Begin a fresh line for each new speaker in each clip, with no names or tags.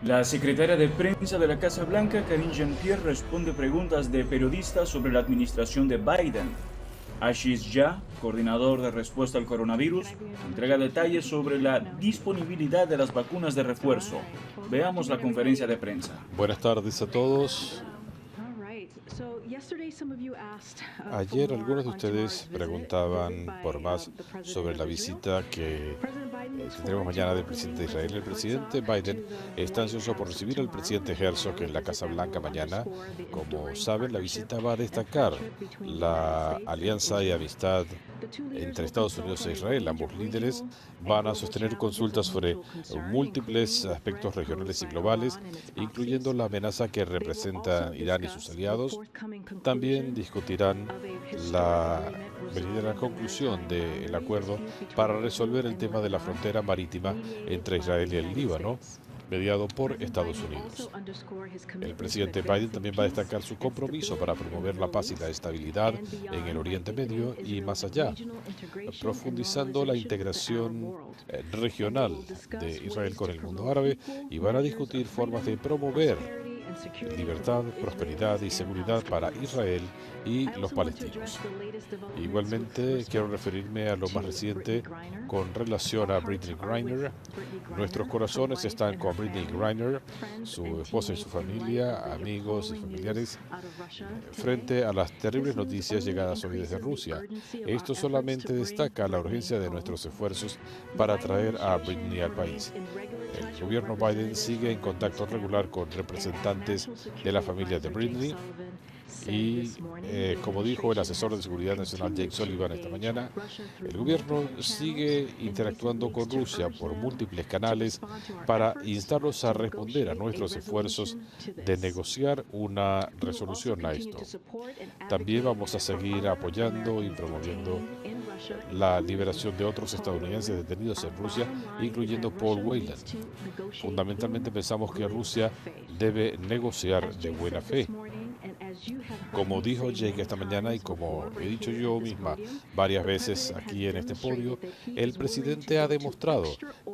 La secretaria de prensa de la Casa Blanca, Karine Jean-Pierre, responde preguntas de periodistas sobre la administración de Biden. Ashish Jha, coordinador de respuesta al coronavirus, entrega detalles sobre la disponibilidad de las vacunas de refuerzo. Veamos la conferencia de prensa.
Buenas tardes a todos. Ayer algunos de ustedes preguntaban por más sobre la visita que tendremos mañana del presidente de Israel. El presidente Biden está ansioso por recibir al presidente Herzog en la Casa Blanca mañana. Como saben, la visita va a destacar la alianza y amistad entre Estados Unidos e Israel. Ambos líderes van a sostener consultas sobre múltiples aspectos regionales y globales, incluyendo la amenaza que representa Irán y sus aliados. También discutirán la venidera conclusión del acuerdo para resolver el tema de la frontera marítima entre Israel y el Líbano, mediado por Estados Unidos. El presidente Biden también va a destacar su compromiso para promover la paz y la estabilidad en el Oriente Medio y más allá, profundizando la integración regional de Israel con el mundo árabe, y van a discutir formas de promover libertad, prosperidad y seguridad para Israel y los palestinos. Igualmente, quiero referirme a lo más reciente con relación a Brittney Griner. Nuestros corazones están con Brittney Griner, su esposa y su familia, amigos y familiares, frente a las terribles noticias llegadas hoy desde Rusia. Esto solamente destaca la urgencia de nuestros esfuerzos para traer a Brittney al país. El gobierno Biden sigue en contacto regular con representantes de la familia de Brittney y, como dijo el asesor de Seguridad Nacional Jake Sullivan esta mañana, el gobierno sigue interactuando con Rusia por múltiples canales para instarlos a responder a nuestros esfuerzos de negociar una resolución a esto. También vamos a seguir apoyando y promoviendo la liberación de otros estadounidenses detenidos en Rusia, incluyendo Paul Whelan. Fundamentalmente pensamos que Rusia debe negociar de buena fe. Como dijo Jake esta mañana y como he dicho yo misma varias veces aquí en este podio, el presidente ha demostrado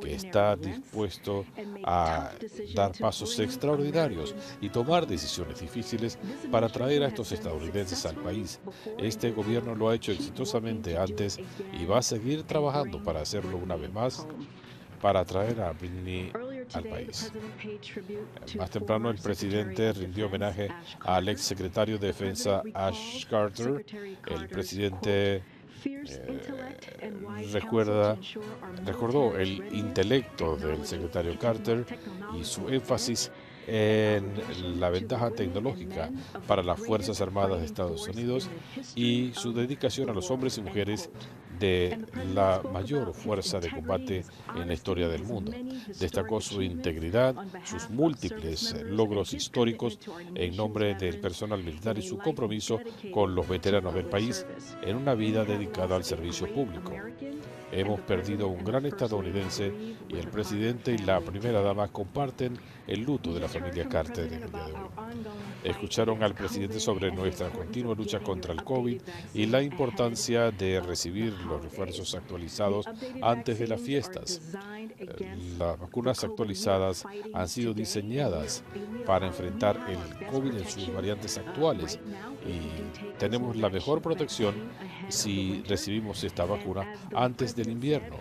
que está dispuesto a dar pasos extraordinarios y tomar decisiones difíciles para traer a estos estadounidenses al país. Este gobierno lo ha hecho exitosamente antes y va a seguir trabajando para hacerlo una vez más, para traer a Brittney al país. Más temprano, el presidente rindió homenaje al ex secretario de Defensa Ash Carter. El presidente recordó el intelecto del secretario Carter y su énfasis en la ventaja tecnológica para las Fuerzas Armadas de Estados Unidos y su dedicación a los hombres y mujeres de la mayor fuerza de combate en la historia del mundo. Destacó su integridad, sus múltiples logros históricos en nombre del personal militar y su compromiso con los veteranos del país en una vida dedicada al servicio público. Hemos perdido un gran estadounidense y el presidente y la primera dama comparten el luto de la familia Carter en el día de hoy. Escucharon al presidente sobre nuestra continua lucha contra el COVID y la importancia de recibir los refuerzos actualizados antes de las fiestas. Las vacunas actualizadas han sido diseñadas para enfrentar el COVID en sus variantes actuales y tenemos la mejor protección si recibimos esta vacuna antes del invierno.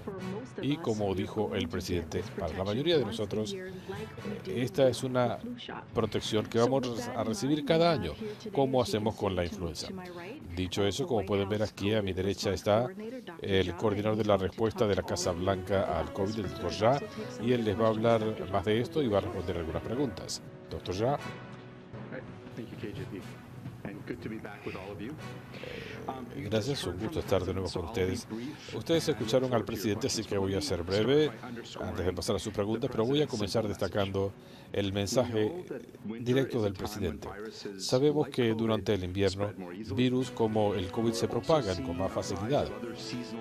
Y como dijo el presidente, para la mayoría de nosotros, esta es una protección que vamos a recibir cada año, como hacemos con la influenza. Dicho eso, como pueden ver aquí a mi derecha está el coordinador de la respuesta de la Casa Blanca al COVID, el Dr. Jha, y él les va a hablar más de esto y va a responder algunas preguntas. Dr. Jha. Gracias, un gusto estar de nuevo con ustedes. Ustedes escucharon al presidente, así que voy a ser breve antes de pasar a sus preguntas, pero voy a comenzar destacando el mensaje directo del presidente. Sabemos que durante el invierno, virus como el COVID se propagan con más facilidad.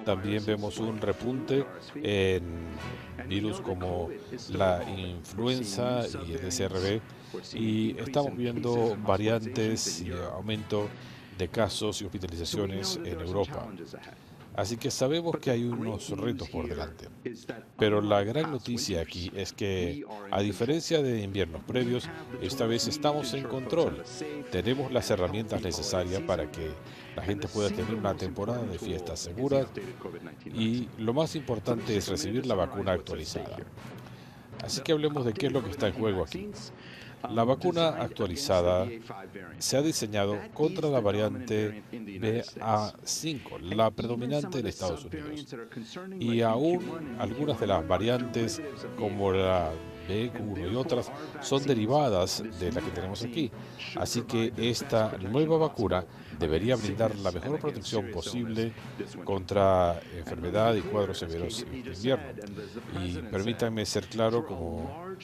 También vemos un repunte en virus como la influenza y el SRV, y estamos viendo variantes y aumento de casos y hospitalizaciones en Europa. Así que sabemos que hay unos retos por delante. Pero la gran noticia aquí es que, a diferencia de inviernos previos, esta vez estamos en control. Tenemos las herramientas necesarias para que la gente pueda tener una temporada de fiestas segura y lo más importante es recibir la vacuna actualizada. Así que hablemos de qué es lo que está en juego aquí. La vacuna actualizada se ha diseñado contra la variante BA5, la predominante en Estados Unidos, y aún algunas de las variantes como la BQ1 y otras son derivadas de la que tenemos aquí. Así que esta nueva vacuna debería brindar la mejor protección posible contra enfermedad y cuadros severos en invierno. Y permítanme ser claro, como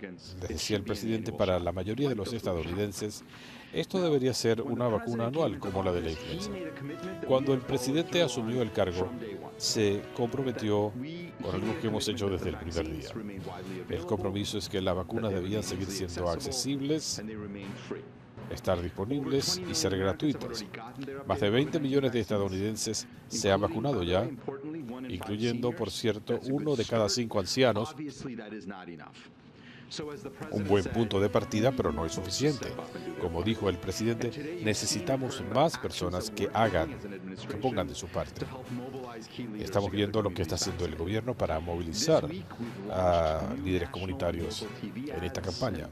les decía el presidente, para la mayoría de los estadounidenses, esto debería ser una vacuna anual como la de la influenza. Cuando el presidente asumió el cargo, se comprometió con algo que hemos hecho desde el primer día. El compromiso es que las vacunas debían seguir siendo accesibles, estar disponibles y ser gratuitas. Más de 20 millones de estadounidenses se han vacunado ya, incluyendo, por cierto, 1 de cada 5 ancianos. Un buen punto de partida, pero no es suficiente. Como dijo el presidente, necesitamos más personas que pongan de su parte. Estamos viendo lo que está haciendo el gobierno para movilizar a líderes comunitarios en esta campaña.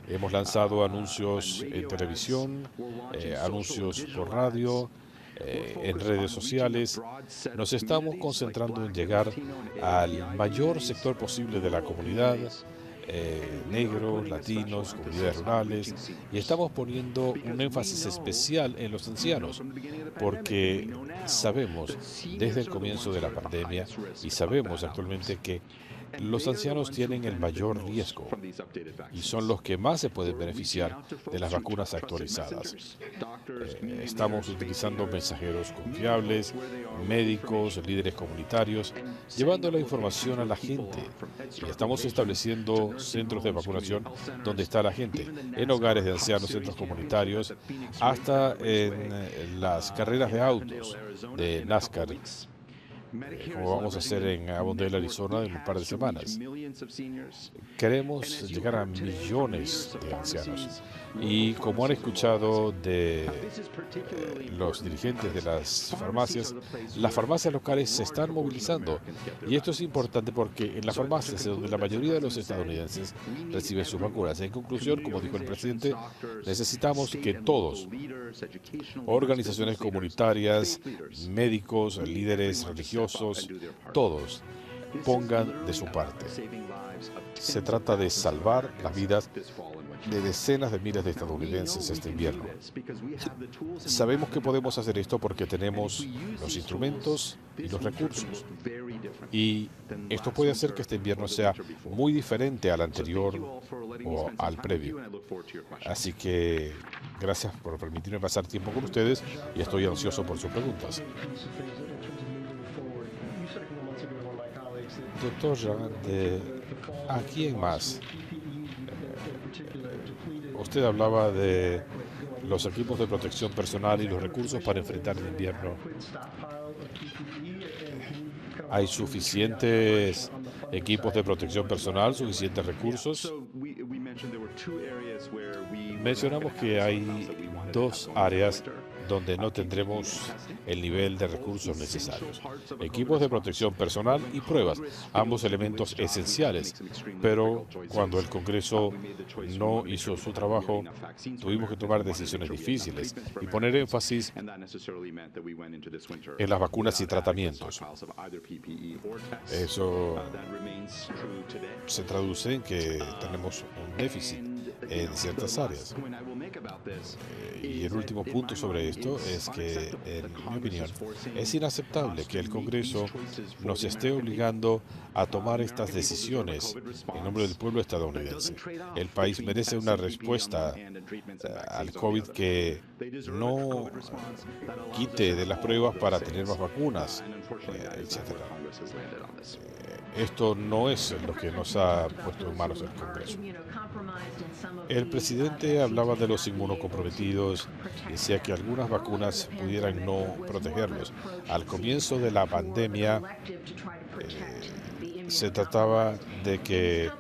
Hemos lanzado anuncios en televisión, anuncios por radio, en redes sociales. Nos estamos concentrando en llegar al mayor sector posible de la comunidad, negros, latinos, comunidades rurales, y estamos poniendo un énfasis especial en los ancianos, porque sabemos desde el comienzo de la pandemia y sabemos actualmente que los ancianos tienen el mayor riesgo y son los que más se pueden beneficiar de las vacunas actualizadas. Estamos utilizando mensajeros confiables, médicos, líderes comunitarios, llevando la información a la gente. Y estamos estableciendo centros de vacunación donde está la gente, en hogares de ancianos, centros comunitarios, hasta en las carreras de autos de NASCAR, como vamos a hacer en Avondale, Arizona, en un par de semanas. Queremos llegar a millones de ancianos. Y como han escuchado de los dirigentes de las farmacias locales se están movilizando. Y esto es importante porque en las farmacias es donde la mayoría de los estadounidenses reciben sus vacunas. En conclusión, como dijo el presidente, necesitamos que todos, organizaciones comunitarias, médicos, líderes religiosos, todos pongan de su parte. Se trata de salvar las vidas de decenas de miles de estadounidenses este invierno. Sabemos que podemos hacer esto porque tenemos los instrumentos y los recursos. Y esto puede hacer que este invierno sea muy diferente al anterior o al previo. Así que gracias por permitirme pasar tiempo con ustedes y estoy ansioso por sus preguntas. Doctor, ¿a quién más? Usted hablaba de los equipos de protección personal y los recursos para enfrentar el invierno. ¿Hay suficientes equipos de protección personal, suficientes recursos? Mencionamos que hay 2 áreas donde no tendremos el nivel de recursos necesarios. Equipos de protección personal y pruebas, ambos elementos esenciales. Pero cuando el Congreso no hizo su trabajo, tuvimos que tomar decisiones difíciles y poner énfasis en las vacunas y tratamientos. Eso se traduce en que tenemos un déficit en ciertas áreas. Y el último punto sobre esto es que, en mi opinión, es inaceptable que el Congreso nos esté obligando a tomar estas decisiones en nombre del pueblo estadounidense. El país merece una respuesta al COVID que no quite de las pruebas para tener más vacunas, etc. Esto no es lo que nos ha puesto en manos el Congreso. El presidente hablaba de los inmunocomprometidos, decía que algunas vacunas pudieran no protegerlos. Al comienzo de la pandemia, se trataba de que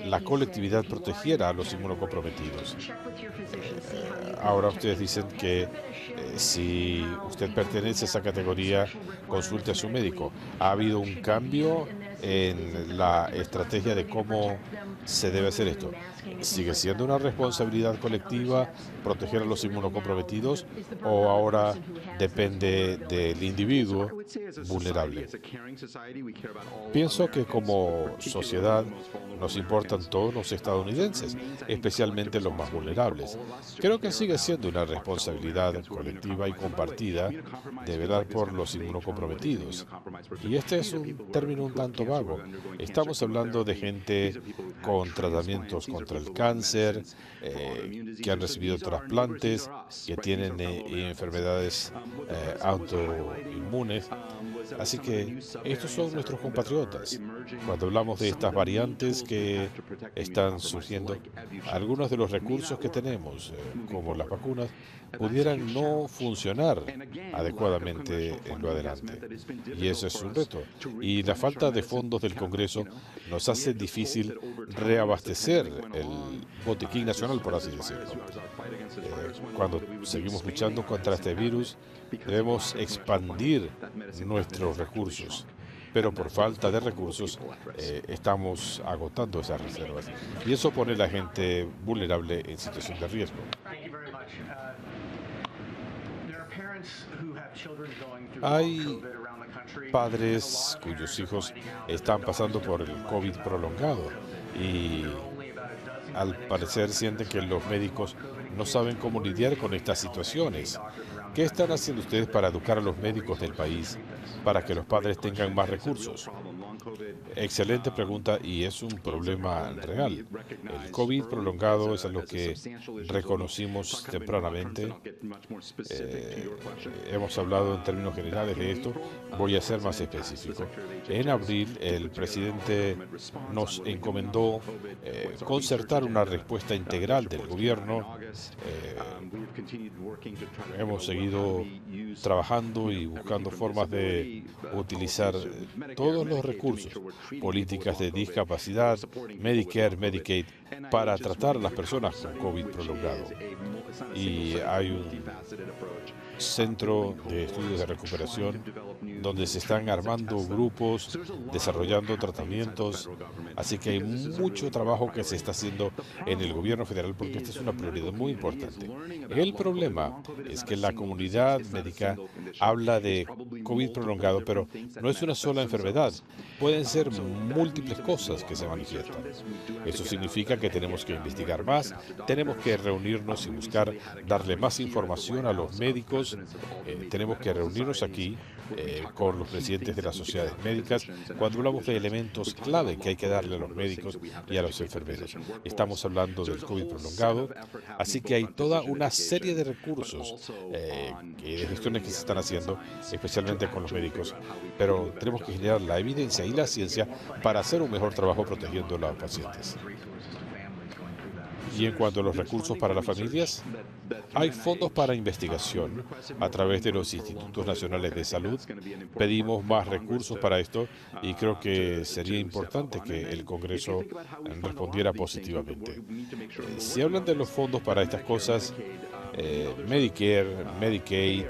la colectividad protegiera a los inmunocomprometidos. Ahora ustedes dicen que si usted pertenece a esa categoría, consulte a su médico. ¿Ha habido un cambio en la estrategia de cómo se debe hacer esto? ¿Sigue siendo una responsabilidad colectiva proteger a los inmunocomprometidos o ahora depende del individuo vulnerable? Pienso que como sociedad nos importan todos los estadounidenses, especialmente los más vulnerables. Creo que sigue siendo una responsabilidad colectiva y compartida de velar por los inmunocomprometidos. Y este es un término un tanto vago. Estamos hablando de gente con tratamientos contra el cáncer, que han recibido trasplantes, que tienen enfermedades autoinmunes. Así que estos son nuestros compatriotas. Cuando hablamos de estas variantes que están surgiendo, algunos de los recursos que tenemos, como las vacunas, pudieran no funcionar adecuadamente en lo adelante. Y eso es un reto. Y la falta de fondos del Congreso nos hace difícil reabastecer el botiquín nacional, por así decirlo. Cuando seguimos luchando contra este virus, debemos expandir nuestros recursos. Pero por falta de recursos estamos agotando esas reservas. Y eso pone a la gente vulnerable en situación de riesgo. Hay padres cuyos hijos están pasando por el COVID prolongado y al parecer sienten que los médicos no saben cómo lidiar con estas situaciones. ¿Qué están haciendo ustedes para educar a los médicos del país para que los padres tengan más recursos? Excelente pregunta y es un problema real. El COVID prolongado es algo que reconocimos tempranamente. Hemos hablado en términos generales de esto. Voy a ser más específico. En abril, el presidente nos encomendó concertar una respuesta integral del gobierno. Hemos seguido trabajando y buscando formas de utilizar todos los recursos, políticas de discapacidad, Medicare, Medicaid, para tratar a las personas con COVID prolongado. Y hay un centro de estudios de recuperación donde se están armando grupos, desarrollando tratamientos, así que hay mucho trabajo que se está haciendo en el gobierno federal porque esta es una prioridad muy importante. El problema es que la comunidad médica habla de COVID prolongado, pero no es una sola enfermedad, pueden ser múltiples cosas que se manifiestan. Eso significa que tenemos que investigar más, tenemos que reunirnos y buscar darle más información a los médicos, tenemos que reunirnos aquí con los presidentes de las sociedades médicas cuando hablamos de elementos clave que hay que darle a los médicos y a los enfermeros. Estamos hablando del COVID prolongado, así que hay toda una serie de recursos y de gestiones que se están haciendo, especialmente con los médicos, pero tenemos que generar la evidencia y la ciencia para hacer un mejor trabajo protegiendo a los pacientes. Y en cuanto a los recursos para las familias, hay fondos para investigación a través de los Institutos Nacionales de Salud. Pedimos más recursos para esto y creo que sería importante que el Congreso respondiera positivamente. Si hablan de los fondos para estas cosas, Medicare, Medicaid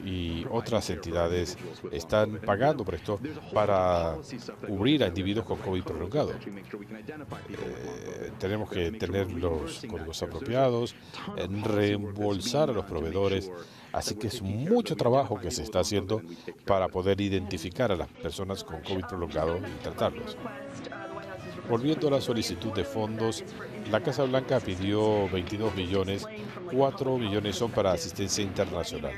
y otras entidades están pagando por esto para cubrir a individuos con COVID prolongado. Tenemos que tener los códigos apropiados, reembolsar a los proveedores, así que es mucho trabajo que se está haciendo para poder identificar a las personas con COVID prolongado y tratarlos. Volviendo a la solicitud de fondos, la Casa Blanca pidió 22 millones, 4 millones son para asistencia internacional.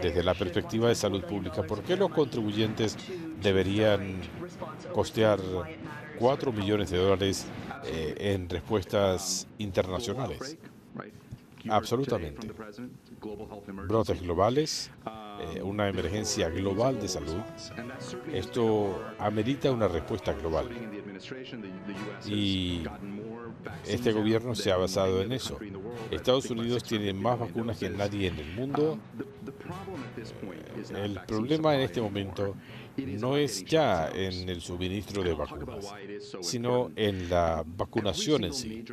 Desde la perspectiva de salud pública, ¿por qué los contribuyentes deberían costear 4 millones de dólares en respuestas internacionales? Absolutamente. Brotes globales, una emergencia global de salud. Esto amerita una respuesta global. Y este gobierno se ha basado en eso. Estados Unidos tiene más vacunas que nadie en el mundo. El problema en este momento no es ya en el suministro de vacunas, sino en la vacunación en sí.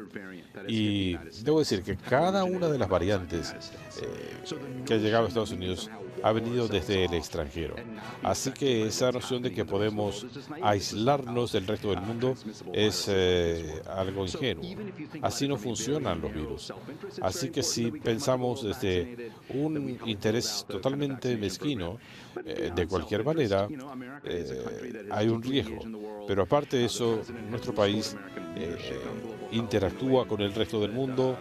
Y debo decir que cada una de las variantes que ha llegado a Estados Unidos ha venido desde el extranjero. Así que esa noción de que podemos aislarnos del resto del mundo es algo ingenuo. Así no funcionan los virus. Así que si pensamos desde un interés totalmente mezquino, de cualquier manera, hay un riesgo. Pero aparte de eso, nuestro país interactúa con el resto del mundo.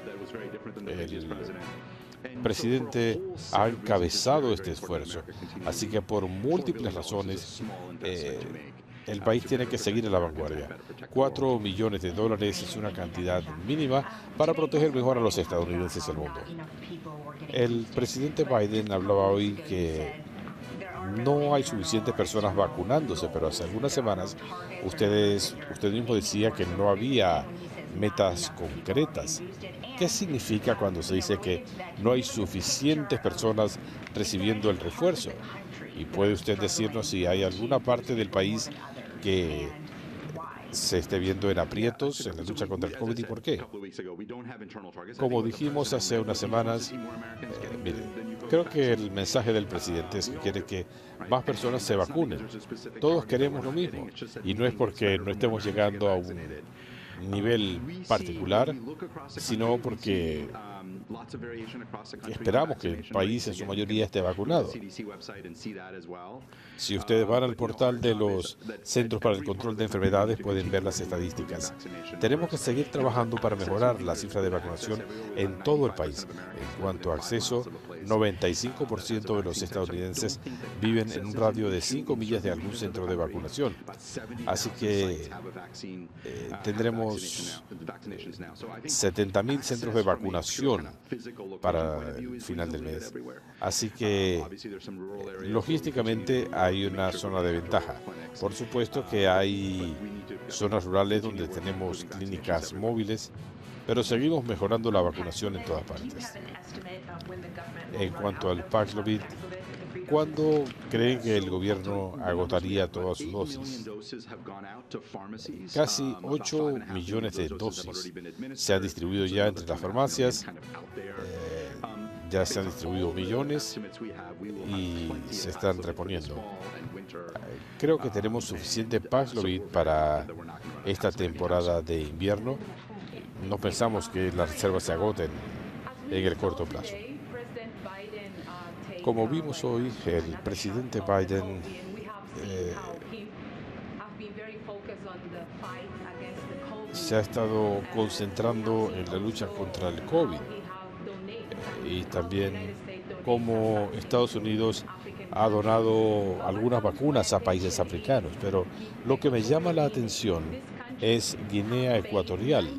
El presidente ha encabezado este esfuerzo, así que por múltiples razones el país tiene que seguir a la vanguardia. $4 millones es una cantidad mínima para proteger mejor a los estadounidenses del mundo. El presidente Biden hablaba hoy que no hay suficientes personas vacunándose, pero hace algunas semanas usted mismo decía que no había metas concretas. ¿Qué significa cuando se dice que no hay suficientes personas recibiendo el refuerzo? ¿Y puede usted decirnos si hay alguna parte del país que se esté viendo en aprietos en la lucha contra el COVID y por qué? Como dijimos hace unas semanas, mire, creo que el mensaje del presidente es que quiere que más personas se vacunen. Todos queremos lo mismo y no es porque no estemos llegando a un nivel particular, sino porque esperamos que el país en su mayoría esté vacunado. Si ustedes van al portal de los Centros para el Control de Enfermedades, pueden ver las estadísticas. Tenemos que seguir trabajando para mejorar la cifra de vacunación en todo el país. En cuanto a acceso, 95% de los estadounidenses viven en un radio de 5 millas de algún centro de vacunación. Así que tendremos 70,000 centros de vacunación para el final del mes. Así que logísticamente hay una zona de ventaja. Por supuesto que hay zonas rurales donde tenemos clínicas móviles, pero seguimos mejorando la vacunación en todas partes. En cuanto al Paxlovid, ¿cuándo creen que el gobierno agotaría todas sus dosis? Casi 8 millones de dosis se han distribuido ya entre las farmacias. Ya se han distribuido millones y se están reponiendo. Creo que tenemos suficiente Paxlovid para esta temporada de invierno. No pensamos que las reservas se agoten en el corto plazo. Como vimos hoy, el presidente Biden se ha estado concentrando en la lucha contra el COVID y también cómo Estados Unidos ha donado algunas vacunas a países africanos. Pero lo que me llama la atención es Guinea Ecuatorial.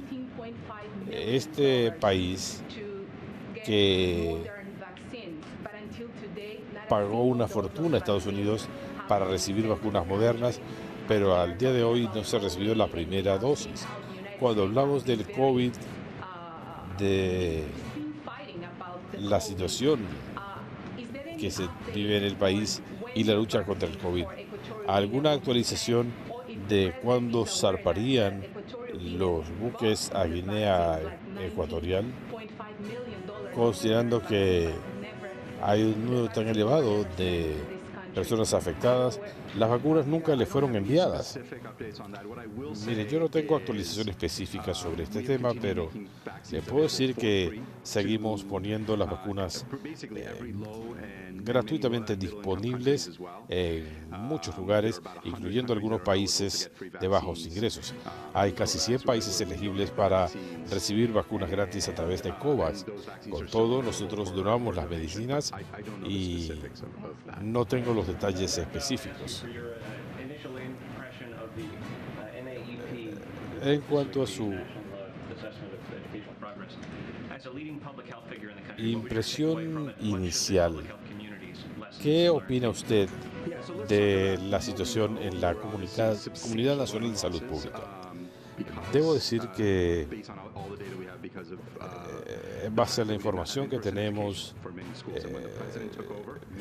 Este país que pagó una fortuna a Estados Unidos para recibir vacunas modernas, pero al día de hoy no se recibió la primera dosis. Cuando hablamos del COVID, de la situación que se vive en el país y la lucha contra el COVID, ¿alguna actualización de cuándo zarparían los buques a Guinea Ecuatorial? Considerando que hay un número tan elevado de personas afectadas, las vacunas nunca le fueron enviadas. Mire, yo no tengo actualización específica sobre este tema, pero le puedo decir que seguimos poniendo las vacunas gratuitamente disponibles en muchos lugares, incluyendo algunos países de bajos ingresos. Hay casi 100 países elegibles para recibir vacunas gratis a través de COVAX. Con todo, nosotros donamos las medicinas y no tengo los detalles específicos. En cuanto a su impresión inicial, ¿qué opina usted de la situación en la Comunidad Nacional de Salud Pública? Debo decir que en base a la información que tenemos,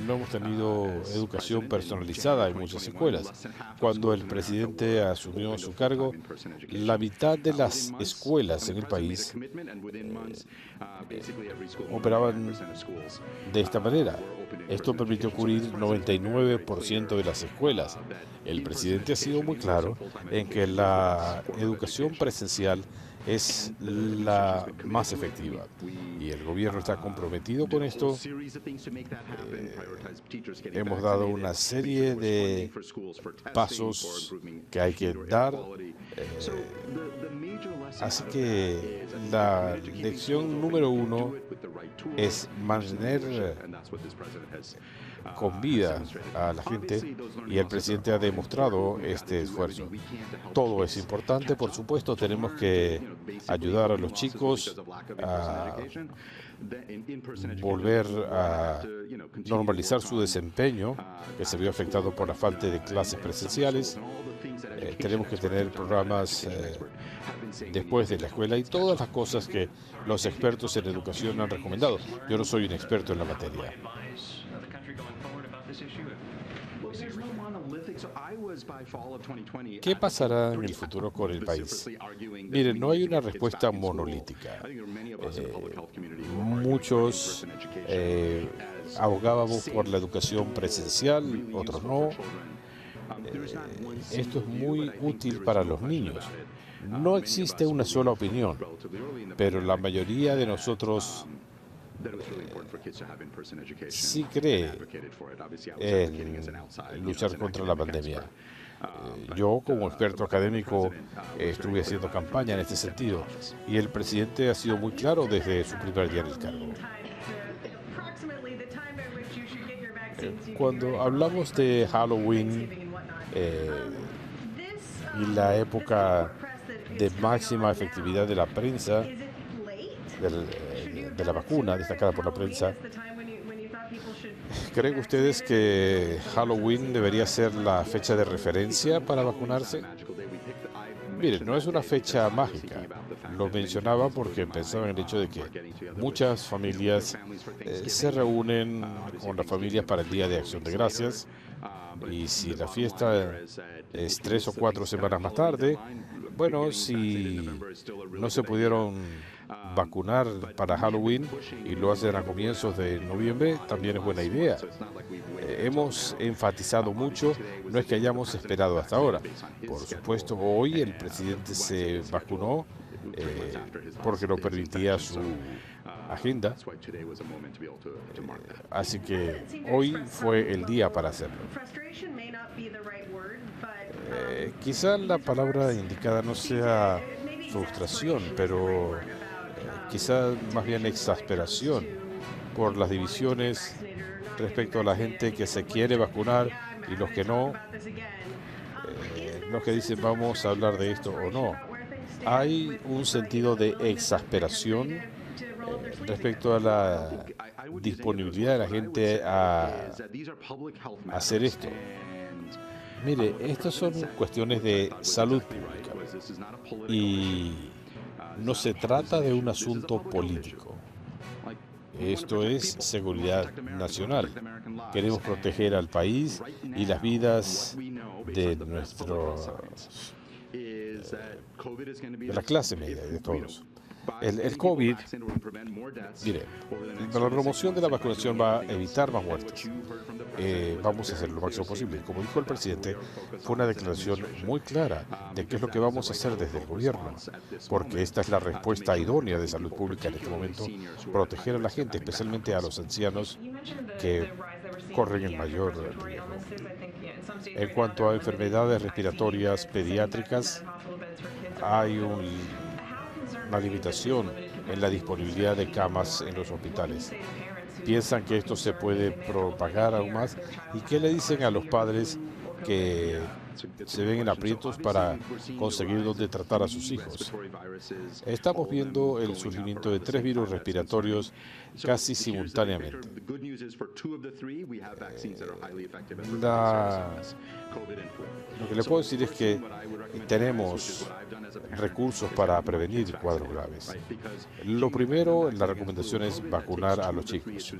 no hemos tenido educación personalizada en muchas escuelas. Cuando el presidente asumió su cargo, la mitad de las escuelas en el país operaban de esta manera. Esto permitió cubrir 99% de las escuelas. El presidente ha sido muy claro en que la educación presencial es la más efectiva y el gobierno está comprometido con esto. Hemos dado una serie de pasos que hay que dar. Así que la lección número 1 es mantener con vida a la gente, y el presidente ha demostrado este esfuerzo. Todo es importante, por supuesto. Tenemos que ayudar a los chicos a volver a normalizar su desempeño, que se vio afectado por la falta de clases presenciales. Tenemos que tener programas después de la escuela y todas las cosas que los expertos en educación han recomendado. Yo no soy un experto en la materia. ¿Qué pasará en el futuro con el país? Miren, no hay una respuesta monolítica. Muchos abogábamos por la educación presencial, otros no. Esto es muy útil para los niños. No existe una sola opinión, pero la mayoría de nosotros sí cree en luchar contra la pandemia. Yo, como experto académico, estuve haciendo campaña en este sentido, y el presidente ha sido muy claro desde su primer día en el cargo. Cuando hablamos de Halloween y la época de máxima efectividad de la prensa, de la vacuna destacada por la prensa, ¿creen ustedes que Halloween debería ser la fecha de referencia para vacunarse? Miren, no es una fecha mágica. Lo mencionaba porque pensaba en el hecho de que muchas familias se reúnen con las familias para el Día de Acción de Gracias, y si la fiesta es 3 o 4 semanas más tarde, bueno, si no se pudieron vacunar para Halloween y lo hacen a comienzos de noviembre, también es buena idea. Hemos enfatizado mucho, no es que hayamos esperado hasta ahora. Por supuesto, hoy el presidente se vacunó porque lo permitía su agenda. Así que hoy fue el día para hacerlo. Quizá la palabra indicada no sea frustración, pero quizá más bien exasperación por las divisiones respecto a la gente que se quiere vacunar y los que no, los que dicen vamos a hablar de esto o no. Hay un sentido de exasperación respecto a la disponibilidad de la gente a hacer esto. Mire, estas son cuestiones de salud pública y no se trata de un asunto político. Esto es seguridad nacional. Queremos proteger al país y las vidas de de la clase media, de todos. El COVID, mire, la promoción de la vacunación va a evitar más muertes. Vamos a hacer lo máximo posible. Como dijo el presidente, fue una declaración muy clara de qué es lo que vamos a hacer desde el gobierno, porque esta es la respuesta idónea de salud pública en este momento: proteger a la gente, especialmente a los ancianos que corren el mayor riesgo. En cuanto a enfermedades respiratorias pediátricas, hay una limitación en la disponibilidad de camas en los hospitales. Piensan que esto se puede propagar aún más. ¿Y qué le dicen a los padres que se ven en aprietos para conseguir dónde tratar a sus hijos. Estamos viendo el surgimiento de 3 virus respiratorios casi simultáneamente. Lo que le puedo decir es que tenemos recursos para prevenir cuadros graves. Lo primero, la recomendación es vacunar a los chicos.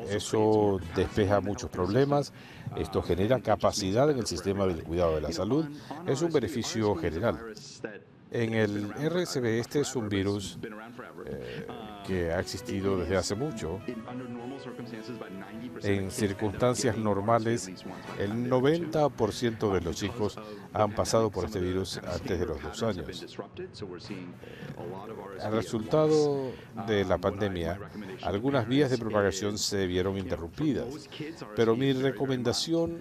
Eso despeja muchos problemas. Esto genera capacidad en el sistema del cuidado de la salud. Es un beneficio general. En el RSV, este es un virus que ha existido desde hace mucho. En circunstancias normales, el 90% de los chicos han pasado por este virus antes de los 2 años. Al resultado de la pandemia, algunas vías de propagación se vieron interrumpidas, pero mi recomendación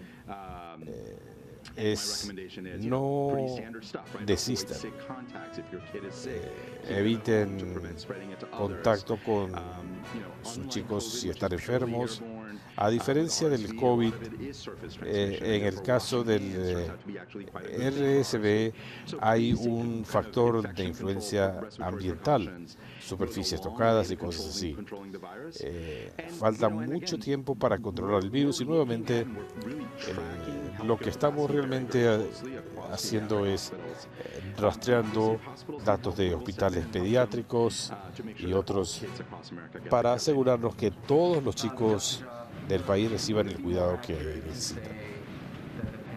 es no desistan, eviten contacto con sus chicos si están enfermos. A diferencia del COVID, en el caso del RSV hay un factor de influencia ambiental, superficies tocadas y cosas así. Falta mucho tiempo para controlar el virus y nuevamente lo que estamos realmente haciendo es rastreando datos de hospitales pediátricos y otros para asegurarnos que todos los chicos del país reciban el cuidado que necesitan.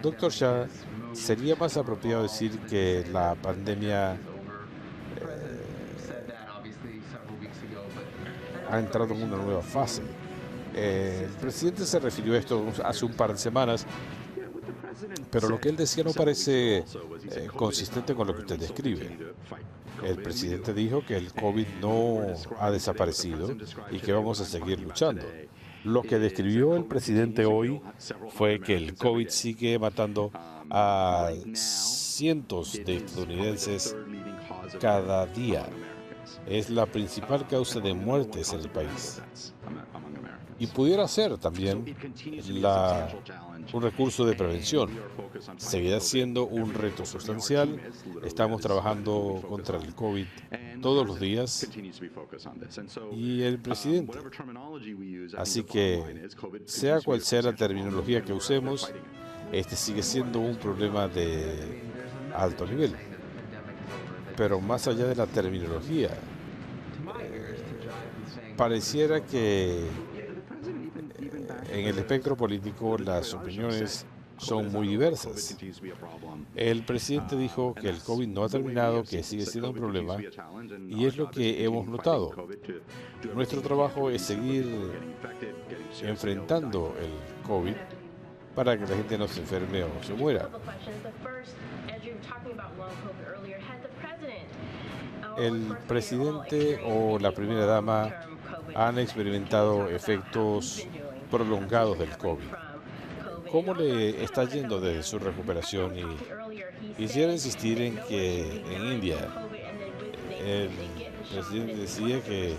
Doctor Shah, ¿sería más apropiado decir que la pandemia ha entrado en una nueva fase? El presidente se refirió a esto hace un par de semanas, pero lo que él decía no parece consistente con lo que usted describe. El presidente dijo que el COVID no ha desaparecido y que vamos a seguir luchando. Lo que describió el presidente hoy fue que el COVID sigue matando a cientos de estadounidenses cada día. Es la principal causa de muertes en el país. Y pudiera ser también un recurso de prevención. Seguirá siendo un reto sustancial. Estamos trabajando contra el COVID todos los días. Y el presidente. Así que, sea cual sea la terminología que usemos, este sigue siendo un problema de alto nivel. Pero más allá de la terminología, pareciera que en el espectro político las opiniones son muy diversas. El presidente dijo que el COVID no ha terminado, que sigue siendo un problema, y es lo que hemos notado. Nuestro trabajo es seguir enfrentando el COVID para que la gente no se enferme o se muera. El presidente o la primera dama han experimentado efectos prolongados del COVID. ¿Cómo le está yendo desde su recuperación? Y quisiera insistir en que en India el presidente decía que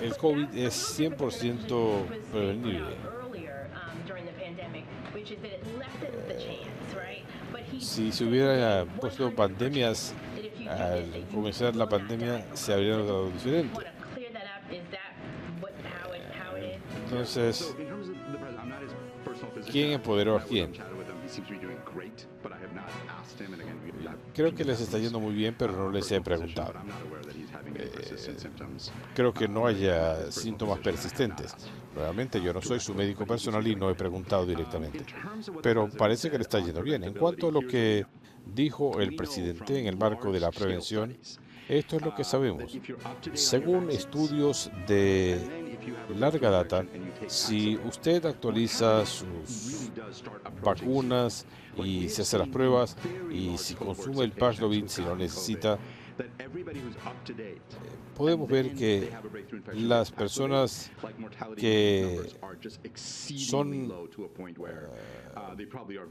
el COVID es 100% prevenible. Si se hubiera puesto pandemias al comenzar la pandemia, se habría notado diferente. Entonces, ¿quién empoderó a quién? Creo que les está yendo muy bien, pero no les he preguntado. Creo que no haya síntomas persistentes. Nuevamente, yo no soy su médico personal y no he preguntado directamente. Pero parece que le está yendo bien. En cuanto a lo que dijo el presidente en el marco de la prevención, esto es lo que sabemos. Según estudios de larga data, si usted actualiza sus vacunas y se hace las pruebas y si consume el Paxlovid si lo necesita, podemos ver que las personas que son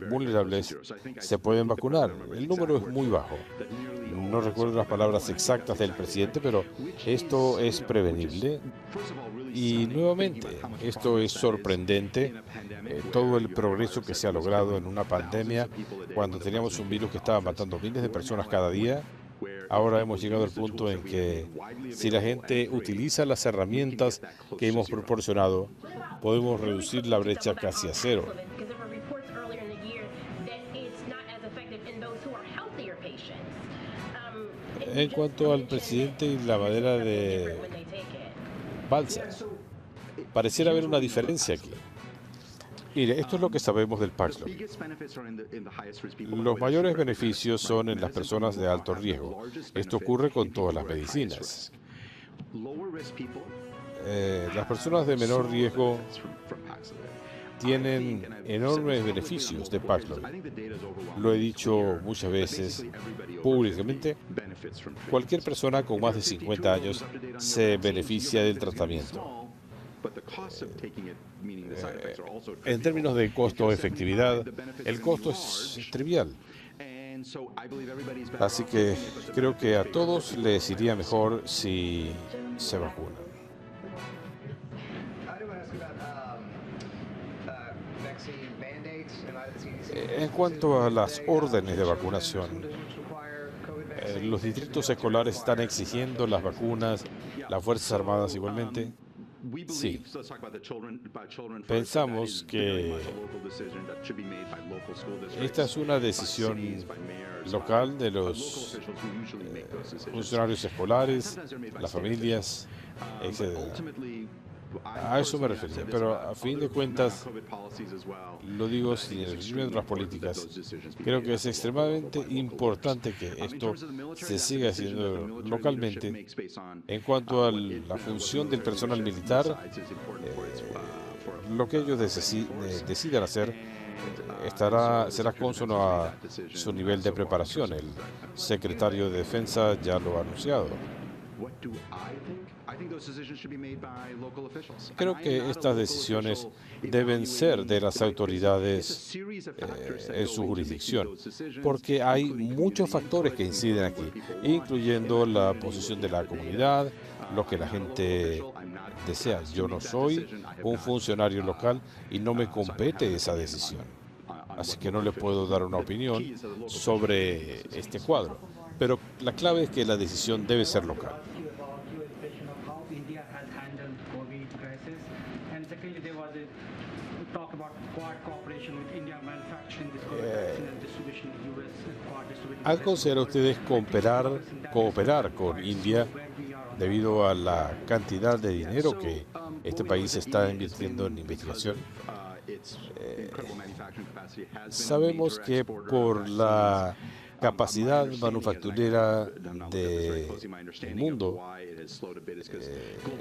vulnerables se pueden vacunar. El número es muy bajo. No recuerdo las palabras exactas del presidente, pero esto es prevenible. Y nuevamente, esto es sorprendente, todo el progreso que se ha logrado en una pandemia, cuando teníamos un virus que estaba matando miles de personas cada día. Ahora hemos llegado al punto en que si la gente utiliza las herramientas que hemos proporcionado, podemos reducir la brecha casi a cero. En cuanto al presidente y la manera de balsa, pareciera haber una diferencia aquí. Mire, esto es lo que sabemos del Paxlovid. Los mayores beneficios son en las personas de alto riesgo. Esto ocurre con todas las medicinas. Las personas de menor riesgo tienen enormes beneficios de Paxlovid. Lo he dicho muchas veces públicamente. Cualquier persona con más de 50 años se beneficia del tratamiento. En términos de costo-efectividad, el costo es trivial. Así que creo que a todos les iría mejor si se vacunan. En cuanto a las órdenes de vacunación, los distritos escolares están exigiendo las vacunas, las Fuerzas Armadas igualmente. Sí, pensamos que esta es una decisión local de los funcionarios escolares, las familias, etc. A eso me refería, pero a fin de cuentas, lo digo sin el otras políticas, creo que es extremadamente importante que esto se siga haciendo localmente. En cuanto a la función del personal militar, lo que ellos decidan hacer será cónsono a su nivel de preparación. El secretario de Defensa ya lo ha anunciado. Creo que estas decisiones deben ser de las autoridades en su jurisdicción, porque hay muchos factores que inciden aquí, incluyendo la posición de la comunidad, lo que la gente desea. Yo no soy un funcionario local y no me compete esa decisión, así que no le puedo dar una opinión sobre este cuadro, pero la clave es que la decisión debe ser local. ¿Han considerado ustedes cooperar con India debido a la cantidad de dinero que este país está invirtiendo en investigación? Sabemos que por la capacidad manufacturera del mundo,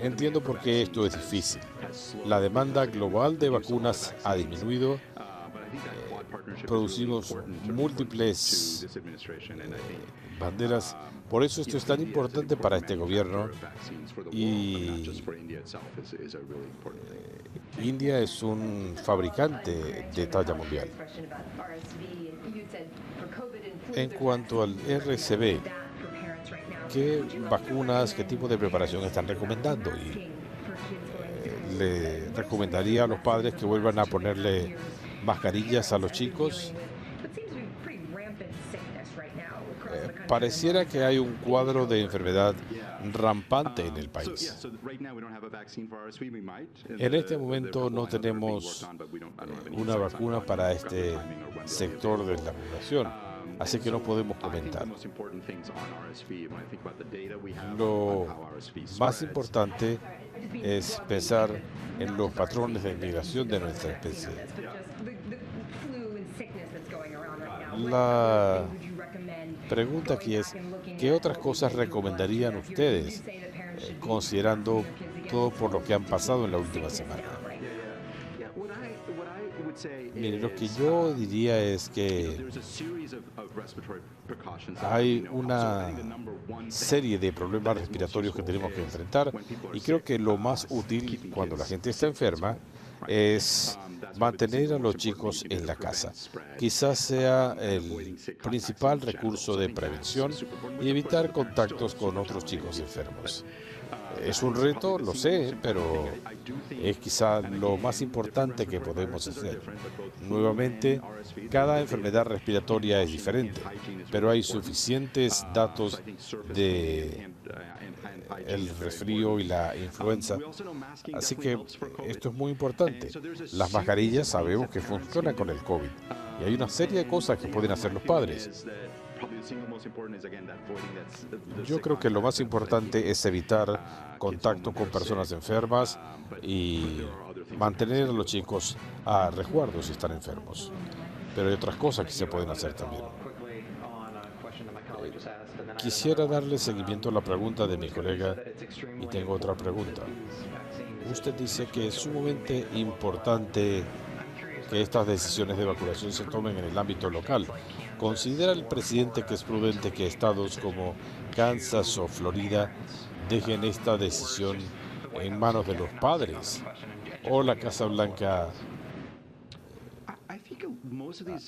entiendo por qué esto es difícil. La demanda global de vacunas ha disminuido. Producimos múltiples banderas. Por eso esto es tan importante para este gobierno. Y India es un fabricante de talla mundial. En cuanto al RSV, ¿qué vacunas, qué tipo de preparación están recomendando? Y le recomendaría a los padres que vuelvan a ponerle mascarillas a los chicos. Pareciera que hay un cuadro de enfermedad rampante en el país. En este momento no tenemos una vacuna para este sector de la población, así que no podemos comentar. Lo más importante es pensar en los patrones de migración de nuestra especie. La pregunta aquí es, ¿qué otras cosas recomendarían ustedes, considerando todo por lo que han pasado en la última semana? Mire, lo que yo diría es que hay una serie de problemas respiratorios que tenemos que enfrentar y creo que lo más útil cuando la gente está enferma es mantener a los chicos en la casa. Quizás sea el principal recurso de prevención y evitar contactos con otros chicos enfermos. Es un reto, lo sé, pero es quizá lo más importante que podemos hacer. Nuevamente, cada enfermedad respiratoria es diferente, pero hay suficientes datos de el resfrío y la influenza. Así que esto es muy importante. Las mascarillas sabemos que funcionan con el COVID y hay una serie de cosas que pueden hacer los padres. Yo creo que lo más importante es evitar contacto con personas enfermas y mantener a los chicos a resguardo si están enfermos. Pero hay otras cosas que se pueden hacer también. Quisiera darle seguimiento a la pregunta de mi colega y tengo otra pregunta. Usted dice que es sumamente importante que estas decisiones de vacunación se tomen en el ámbito local. ¿Considera el presidente que es prudente que estados como Kansas o Florida dejen esta decisión en manos de los padres? ¿O la Casa Blanca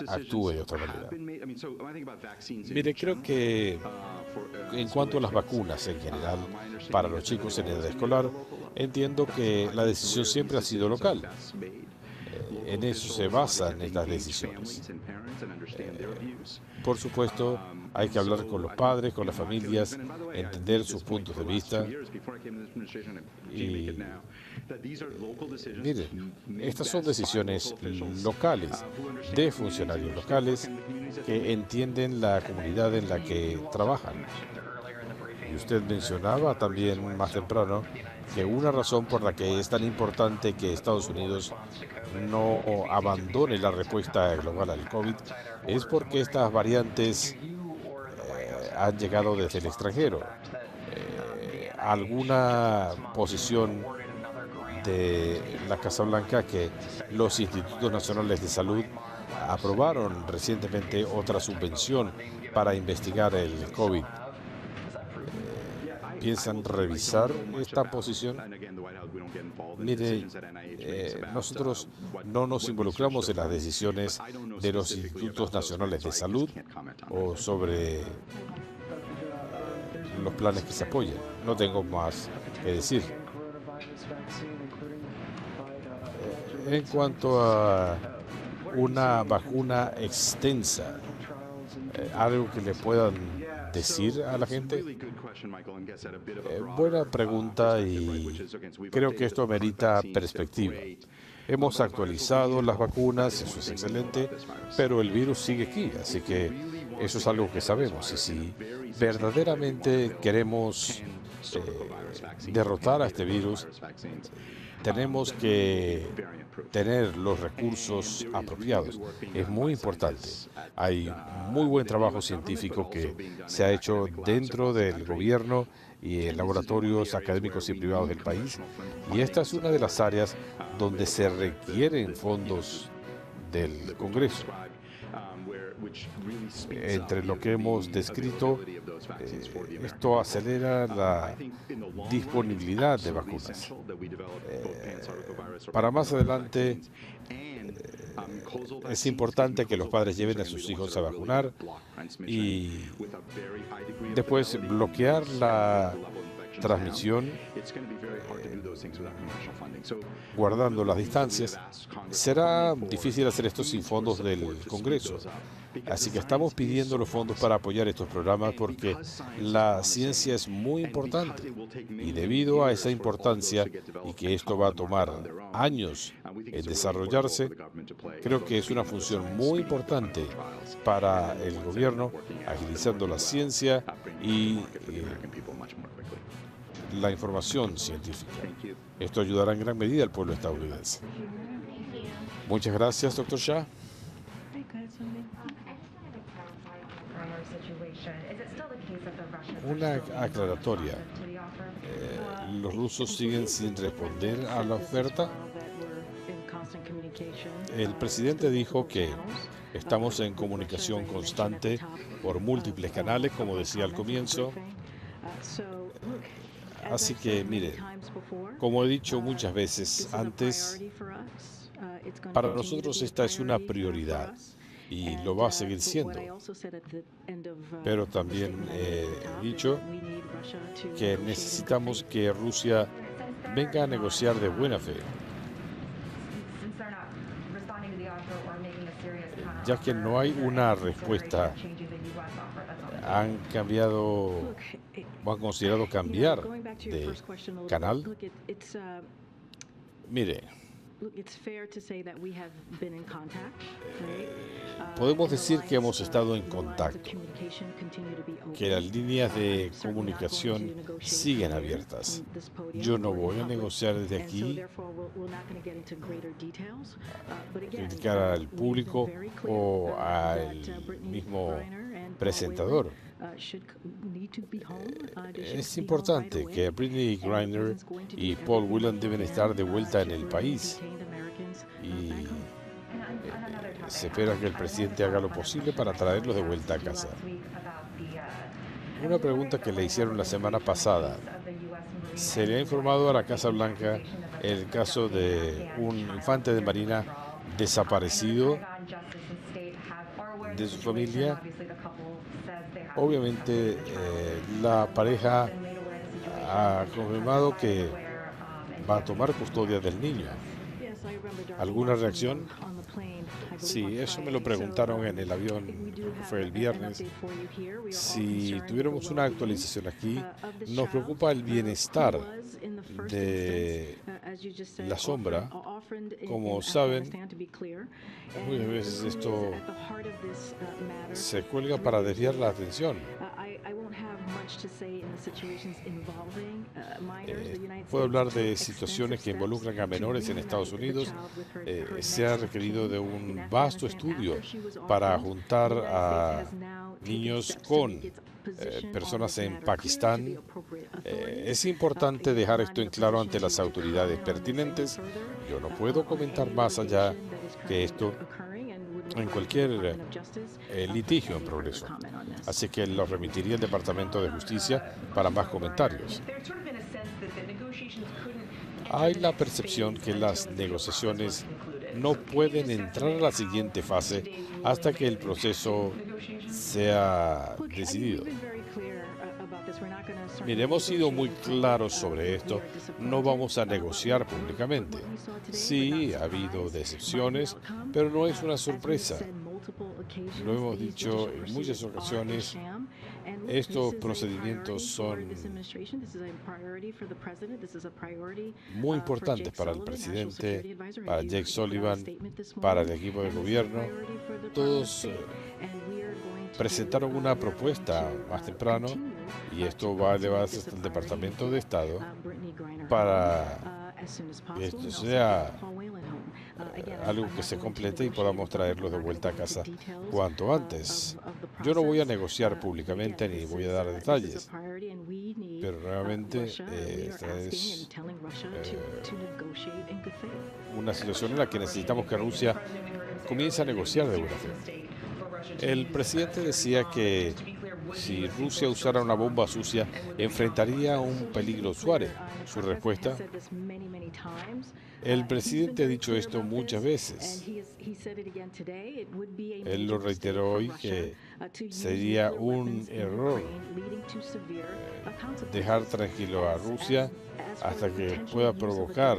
actúe de otra manera? Mire, creo que en cuanto a las vacunas en general para los chicos en edad escolar, entiendo que la decisión siempre ha sido local. En eso se basan estas decisiones. Por supuesto, hay que hablar con los padres, con las familias, entender sus puntos de vista. Y miren, estas son decisiones locales, de funcionarios locales que entienden la comunidad en la que trabajan. Y usted mencionaba también más temprano que una razón por la que es tan importante que Estados Unidos no abandone la respuesta global al COVID es porque estas variantes han llegado desde el extranjero. Alguna posición de la Casa Blanca que los Institutos Nacionales de Salud aprobaron recientemente otra subvención para investigar el COVID. ¿Piensan revisar esta posición? Mire, nosotros no nos involucramos en las decisiones de los Institutos Nacionales de Salud o sobre los planes que se apoyan. No tengo más que decir. En cuanto a una vacuna extensa, algo que le puedan decir a la gente. Buena pregunta y creo que esto merita perspectiva. Hemos actualizado las vacunas, eso es excelente, pero el virus sigue aquí, así que eso es algo que sabemos. Y si verdaderamente queremos derrotar a este virus, tenemos que tener los recursos apropiados. Es muy importante. Hay muy buen trabajo científico que se ha hecho dentro del gobierno y en laboratorios académicos y privados del país. Y esta es una de las áreas donde se requieren fondos del Congreso. Entre lo que hemos descrito, esto acelera la disponibilidad de vacunas. Para más adelante, es importante que los padres lleven a sus hijos a vacunar y después bloquear la transmisión guardando las distancias. Será difícil hacer esto sin fondos del Congreso. Así que estamos pidiendo los fondos para apoyar estos programas porque la ciencia es muy importante y debido a esa importancia y que esto va a tomar años en desarrollarse, creo que es una función muy importante para el gobierno, agilizando la ciencia y la información científica. Esto ayudará en gran medida al pueblo estadounidense. Muchas gracias, Dr. Shah. Una aclaratoria. ¿Los rusos siguen sin responder a la oferta? El presidente dijo que estamos en comunicación constante por múltiples canales, como decía al comienzo. Así que, mire, como he dicho muchas veces antes, para nosotros esta es una prioridad y lo va a seguir siendo. Pero también he dicho que necesitamos que Rusia venga a negociar de buena fe, ya que no hay una respuesta. Han cambiado o han considerado cambiar de canal. Mire, podemos decir que hemos estado en contacto, que las líneas de comunicación siguen abiertas. Yo no voy a negociar desde aquí, criticar al público o al mismo presentador. Es importante que Brittney Griner y Paul Whelan deben estar de vuelta en el país y se espera que el presidente haga lo posible para traerlos de vuelta a casa. Una pregunta que le hicieron la semana pasada. Se le ha informado a la Casa Blanca el caso de un infante de marina desaparecido de su familia. Obviamente, la pareja ha confirmado que va a tomar custodia del niño. ¿Alguna reacción? Sí, eso me lo preguntaron en el avión, fue el viernes. Si tuviéramos una actualización aquí, nos preocupa el bienestar de la sombra. Como saben, muchas veces esto se cuelga para desviar la atención. Puedo hablar de situaciones que involucran a menores en Estados Unidos. Se ha requerido de un vasto estudio para juntar a niños con personas en Pakistán. Es importante dejar esto en claro ante las autoridades pertinentes. Yo no puedo comentar más allá que esto en cualquier litigio en progreso. Así que lo remitiría al Departamento de Justicia para más comentarios. Hay la percepción que las negociaciones no pueden entrar a la siguiente fase hasta que el proceso sea decidido. Mire, hemos sido muy claros sobre esto. No vamos a negociar públicamente. Sí, ha habido decepciones, pero no es una sorpresa. Lo hemos dicho en muchas ocasiones. Estos procedimientos son muy importantes para el presidente, para Jake Sullivan, para el equipo de gobierno. Todos presentaron una propuesta más temprano y esto va a elevarse hasta el Departamento de Estado para que esto sea algo que se complete y podamos traerlos de vuelta a casa cuanto antes. Yo no voy a negociar públicamente ni voy a dar detalles, pero nuevamente esta es una situación en la que necesitamos que Rusia comience a negociar de buena fe. El presidente decía que si Rusia usara una bomba sucia, enfrentaría un peligro Suárez. Su respuesta: el presidente ha dicho esto muchas veces. Él lo reiteró hoy que sería un error dejar tranquilo a Rusia hasta que pueda provocar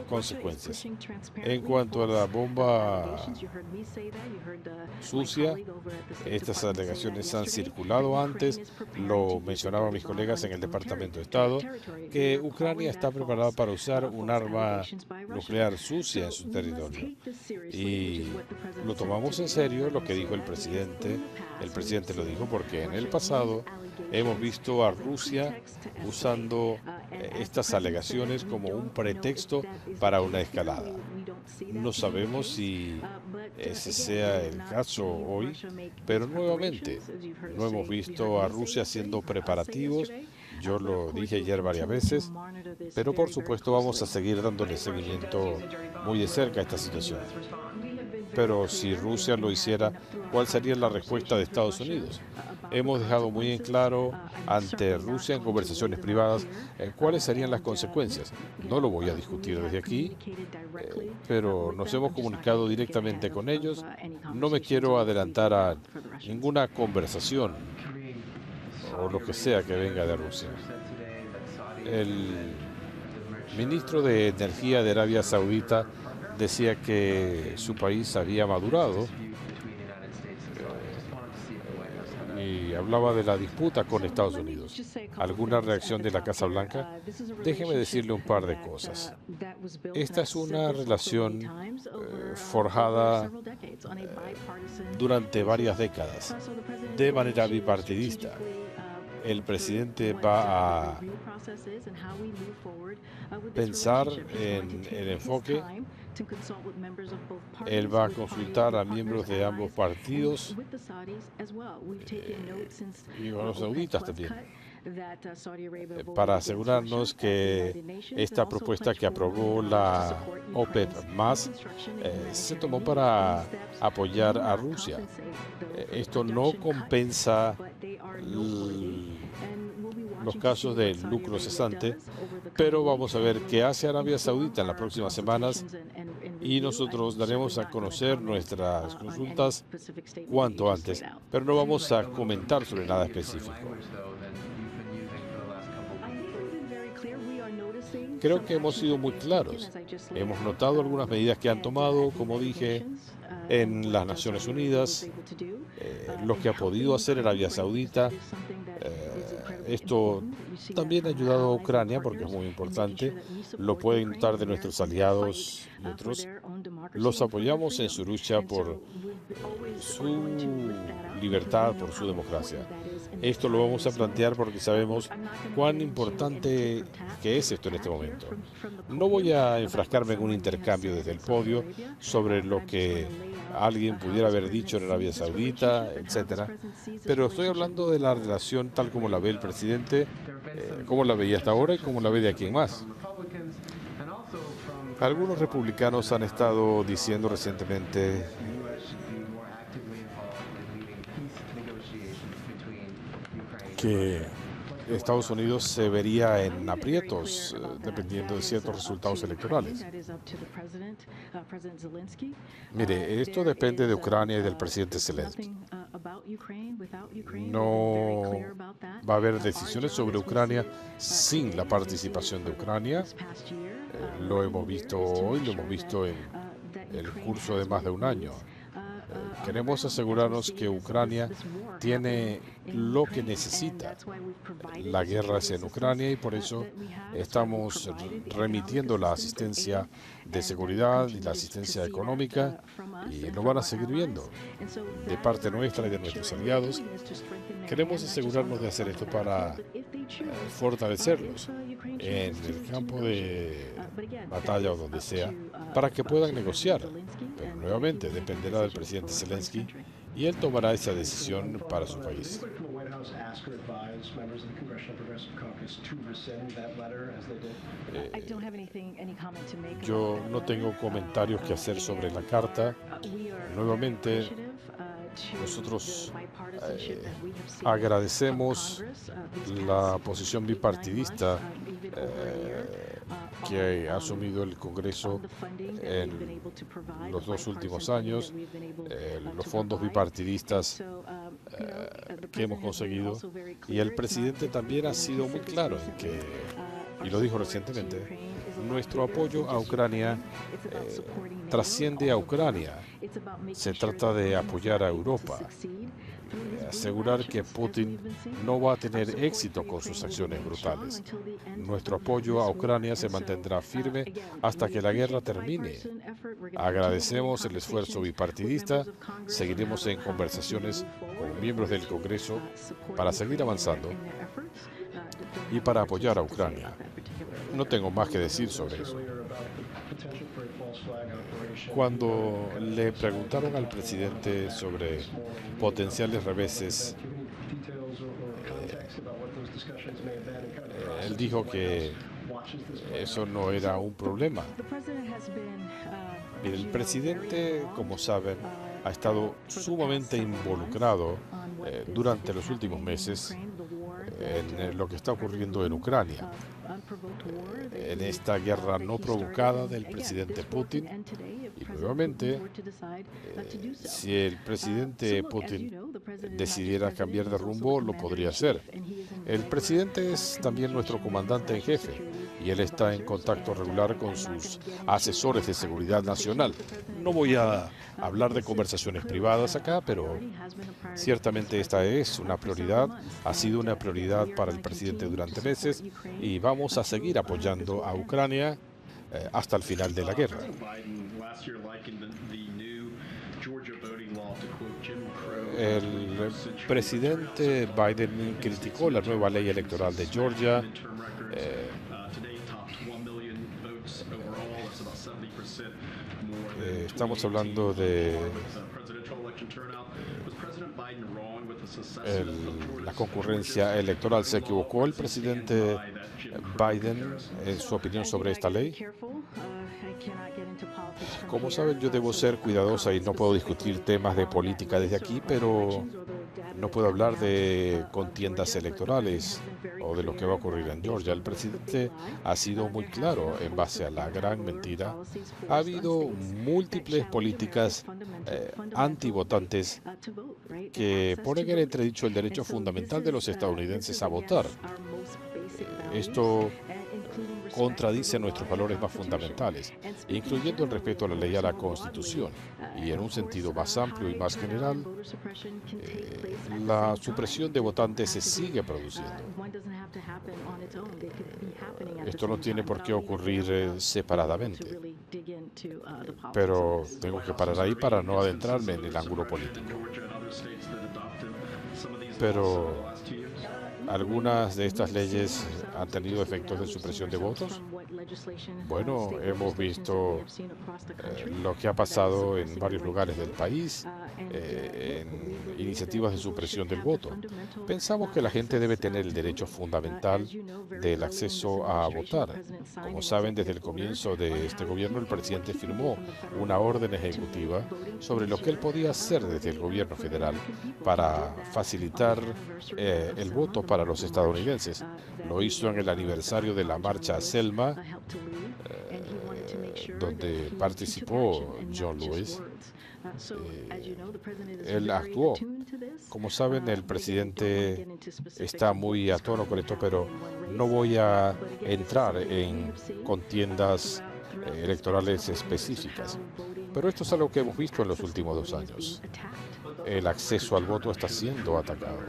consecuencias. En cuanto a la bomba sucia, estas alegaciones han circulado antes, lo mencionaban mis colegas en el Departamento de Estado, que Ucrania está preparada para usar un arma nuclear sucia en su territorio. Y lo tomamos en serio lo que dijo el presidente. El presidente lo dijo porque en el pasado hemos visto a Rusia usando estas alegaciones como un pretexto para una escalada. No sabemos si ese sea el caso hoy, pero nuevamente no hemos visto a Rusia haciendo preparativos. Yo lo dije ayer varias veces, pero por supuesto vamos a seguir dándole seguimiento muy de cerca a esta situación. Pero si Rusia lo hiciera, ¿cuál sería la respuesta de Estados Unidos? Hemos dejado muy en claro ante Rusia en conversaciones privadas cuáles serían las consecuencias. No lo voy a discutir desde aquí, pero nos hemos comunicado directamente con ellos. No me quiero adelantar a ninguna conversación o lo que sea que venga de Rusia. El ministro de Energía de Arabia Saudita decía que su país había madurado y hablaba de la disputa con Estados Unidos. ¿Alguna reacción de la Casa Blanca? Déjeme decirle un par de cosas. Esta es una relación forjada durante varias décadas, de manera bipartidista. El presidente va a pensar en el enfoque. Él va a consultar a miembros de ambos partidos y a los sauditas también, para asegurarnos que esta propuesta que aprobó la OPEP más se tomó para apoyar a Rusia. Esto no compensa los casos de lucro cesante, pero vamos a ver qué hace Arabia Saudita en las próximas semanas y nosotros daremos a conocer nuestras consultas cuanto antes, pero no vamos a comentar sobre nada específico. Creo que hemos sido muy claros. Hemos notado algunas medidas que han tomado, como dije, en las Naciones Unidas, lo que ha podido hacer Arabia Saudita. Esto también ha ayudado a Ucrania porque es muy importante. Lo pueden notar de nuestros aliados y otros. Los apoyamos en su lucha por su libertad, por su democracia. Esto lo vamos a plantear porque sabemos cuán importante que es esto en este momento. No voy a enfrascarme en un intercambio desde el podio sobre lo que alguien pudiera haber dicho en Arabia Saudita, etcétera, pero estoy hablando de la relación tal como la ve el presidente, como la veía hasta ahora y como la ve de aquí en más. Algunos republicanos han estado diciendo recientemente que Estados Unidos se vería en aprietos dependiendo de ciertos resultados electorales. Mire, esto depende de Ucrania y del presidente Zelensky. No va a haber decisiones sobre Ucrania sin la participación de Ucrania. Lo hemos visto hoy, lo hemos visto en el curso de más de un año. Queremos asegurarnos que Ucrania tiene lo que necesita. La guerra es en Ucrania y por eso estamos remitiendo la asistencia de seguridad y la asistencia económica y lo van a seguir viendo de parte nuestra y de nuestros aliados. Queremos asegurarnos de hacer esto para fortalecerlos en el campo de batalla o donde sea, para que puedan negociar. Pero nuevamente dependerá del presidente Zelensky y él tomará esa decisión para su país. Yo no tengo comentarios que hacer sobre la carta. Nuevamente, nosotros agradecemos la posición bipartidista que ha asumido el Congreso en los 2 últimos años, los fondos bipartidistas que hemos conseguido, y el presidente también ha sido muy claro en que, y lo dijo recientemente, nuestro apoyo a Ucrania trasciende a Ucrania. Se trata de apoyar a Europa, asegurar que Putin no va a tener éxito con sus acciones brutales. Nuestro apoyo a Ucrania se mantendrá firme hasta que la guerra termine. Agradecemos el esfuerzo bipartidista, seguiremos en conversaciones con miembros del Congreso para seguir avanzando y para apoyar a Ucrania. No tengo más que decir sobre eso. Cuando le preguntaron al presidente sobre potenciales reveses, él dijo que eso no era un problema. Bien, el presidente, como saben, ha estado sumamente involucrado durante los últimos meses en lo que está ocurriendo en Ucrania, en esta guerra no provocada del presidente Putin. Y nuevamente, si el presidente Putin decidiera cambiar de rumbo, lo podría hacer. El presidente es también nuestro comandante en jefe y él está en contacto regular con sus asesores de seguridad nacional. No voy a hablar de conversaciones privadas acá, pero ciertamente esta es una prioridad, ha sido una prioridad para el presidente durante meses y vamos a seguir apoyando a Ucrania hasta el final de la guerra. El presidente Biden criticó la nueva ley electoral de Georgia. Estamos hablando de la concurrencia electoral. ¿Se equivocó el presidente Biden en su opinión sobre esta ley? Como saben, yo debo ser cuidadosa y no puedo discutir temas de política desde aquí, pero no puedo hablar de contiendas electorales o de lo que va a ocurrir en Georgia. El presidente ha sido muy claro en base a la gran mentira. Ha habido múltiples políticas antivotantes que ponen en entredicho el derecho fundamental de los estadounidenses a votar. Esto contradice nuestros valores más fundamentales, incluyendo el respeto a la ley y a la Constitución. Y en un sentido más amplio y más general, la supresión de votantes se sigue produciendo. Esto no tiene por qué ocurrir separadamente. Pero tengo que parar ahí para no adentrarme en el ángulo político. Pero algunas de estas leyes han tenido efectos de supresión de votos. Bueno, hemos visto lo que ha pasado en varios lugares del país, en iniciativas de supresión del voto. Pensamos que la gente debe tener el derecho fundamental del acceso a votar. Como saben, desde el comienzo de este gobierno, el presidente firmó una orden ejecutiva sobre lo que él podía hacer desde el gobierno federal para facilitar el voto para los estadounidenses. Lo hizo en el aniversario de la marcha Selma, donde participó John Lewis. Él actuó. Como saben, el presidente está muy a tono con esto, pero no voy a entrar en contiendas electorales específicas. Pero esto es algo que hemos visto en los últimos 2 años. El acceso al voto está siendo atacado.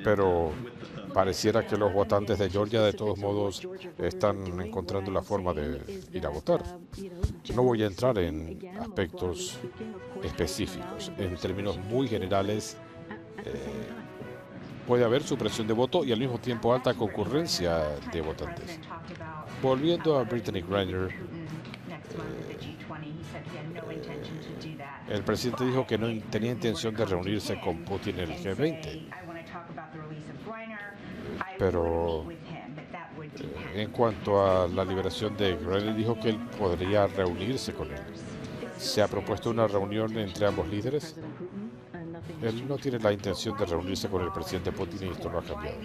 Pero pareciera que los votantes de Georgia de todos modos están encontrando la forma de ir a votar. No voy a entrar en aspectos específicos. En términos muy generales, puede haber supresión de voto y al mismo tiempo alta concurrencia de votantes. Volviendo a Brittany Griner, el presidente dijo que no tenía intención de reunirse con Putin en el G20. Pero en cuanto a la liberación de Griner, dijo que él podría reunirse con él. ¿Se ha propuesto una reunión entre ambos líderes? Él no tiene la intención de reunirse con el presidente Putin y esto no ha cambiado.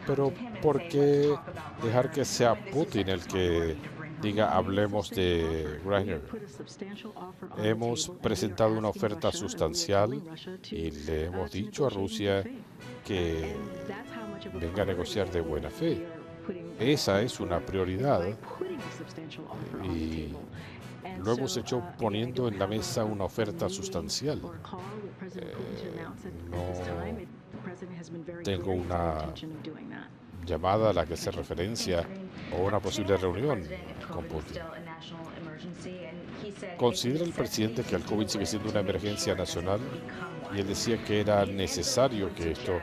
Pero ¿por qué dejar que sea Putin el que diga hablemos de Griner? Hemos presentado una oferta sustancial y le hemos dicho a Rusia que venga a negociar de buena fe. Esa es una prioridad y lo hemos hecho poniendo en la mesa una oferta sustancial. No tengo una llamada a la que hace referencia o una posible reunión con Putin. ¿Considera el presidente que el COVID sigue siendo una emergencia nacional? Y él decía que era necesario que esto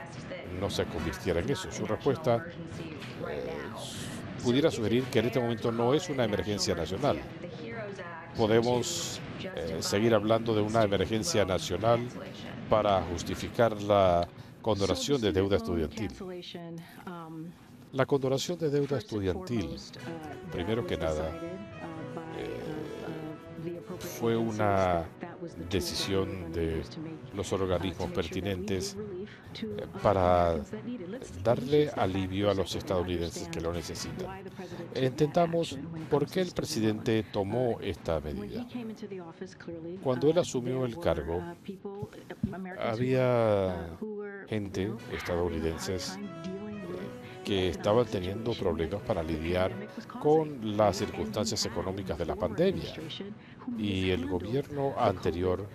no se convirtiera en eso. Su respuesta pudiera sugerir que en este momento no es una emergencia nacional. Podemos seguir hablando de una emergencia nacional para justificar la condonación de deuda estudiantil. La condonación de deuda estudiantil, primero que nada, fue una decisión de los organismos pertinentes para darle alivio a los estadounidenses que lo necesitan. Intentamos por qué el presidente tomó esta medida. Cuando él asumió el cargo, había gente, estadounidenses, que estaban teniendo problemas para lidiar con las circunstancias económicas de la pandemia. Y el gobierno anterior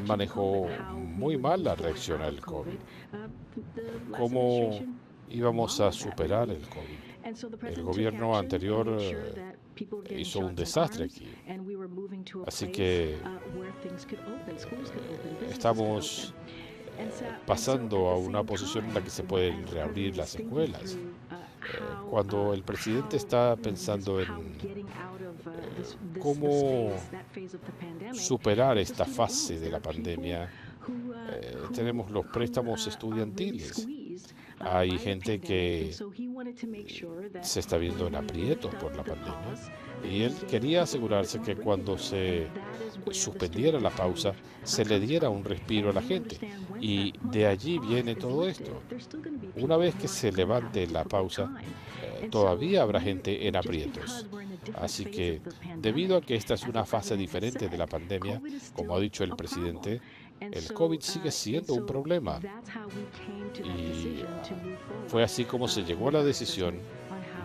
manejó muy mal la reacción al COVID. ¿Cómo íbamos a superar el COVID? El gobierno anterior hizo un desastre aquí. Así que estamos pasando a una posición en la que se pueden reabrir las escuelas. Cuando el presidente está pensando en cómo superar esta fase de la pandemia, tenemos los préstamos estudiantiles. Hay gente que se está viendo en aprietos por la pandemia y él quería asegurarse que cuando se suspendiera la pausa se le diera un respiro a la gente. Y de allí viene todo esto. Una vez que se levante la pausa, todavía habrá gente en aprietos. Así que, debido a que esta es una fase diferente de la pandemia, como ha dicho el presidente, el COVID sigue siendo un problema. Y fue así como se llegó a la decisión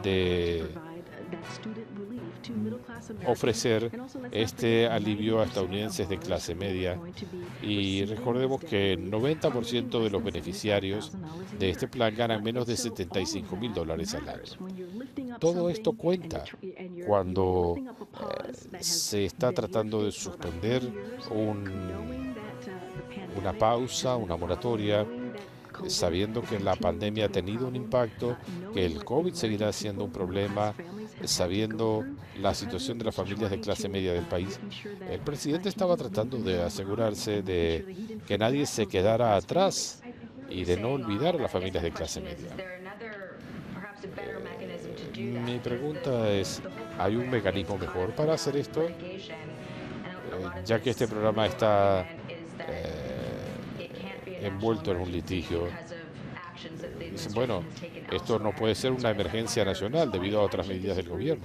de ofrecer este alivio a estadounidenses de clase media. Y recordemos que el 90% de los beneficiarios de este plan ganan menos de $75,000 al año. Todo esto cuenta cuando se está tratando de suspender una pausa, una moratoria, sabiendo que la pandemia ha tenido un impacto, que el COVID seguirá siendo un problema, sabiendo la situación de las familias de clase media del país. El presidente estaba tratando de asegurarse de que nadie se quedara atrás y de no olvidar a las familias de clase media. Mi pregunta es, ¿hay un mecanismo mejor para hacer esto? Ya que este programa está envuelto en un litigio. Dicen, bueno, esto no puede ser una emergencia nacional debido a otras medidas del gobierno.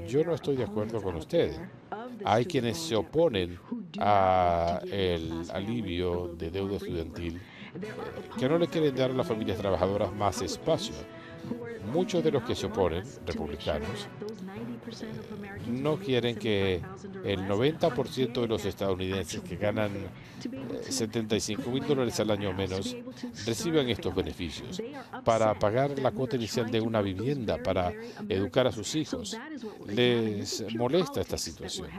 Yo no estoy de acuerdo con usted. Hay quienes se oponen al alivio de deuda estudiantil, que no le quieren dar a las familias trabajadoras más espacio. Muchos de los que se oponen, republicanos, no quieren que el 90% de los estadounidenses que ganan $75,000 al año o menos reciban estos beneficios para pagar la cuota inicial de una vivienda, para educar a sus hijos. Les molesta esta situación.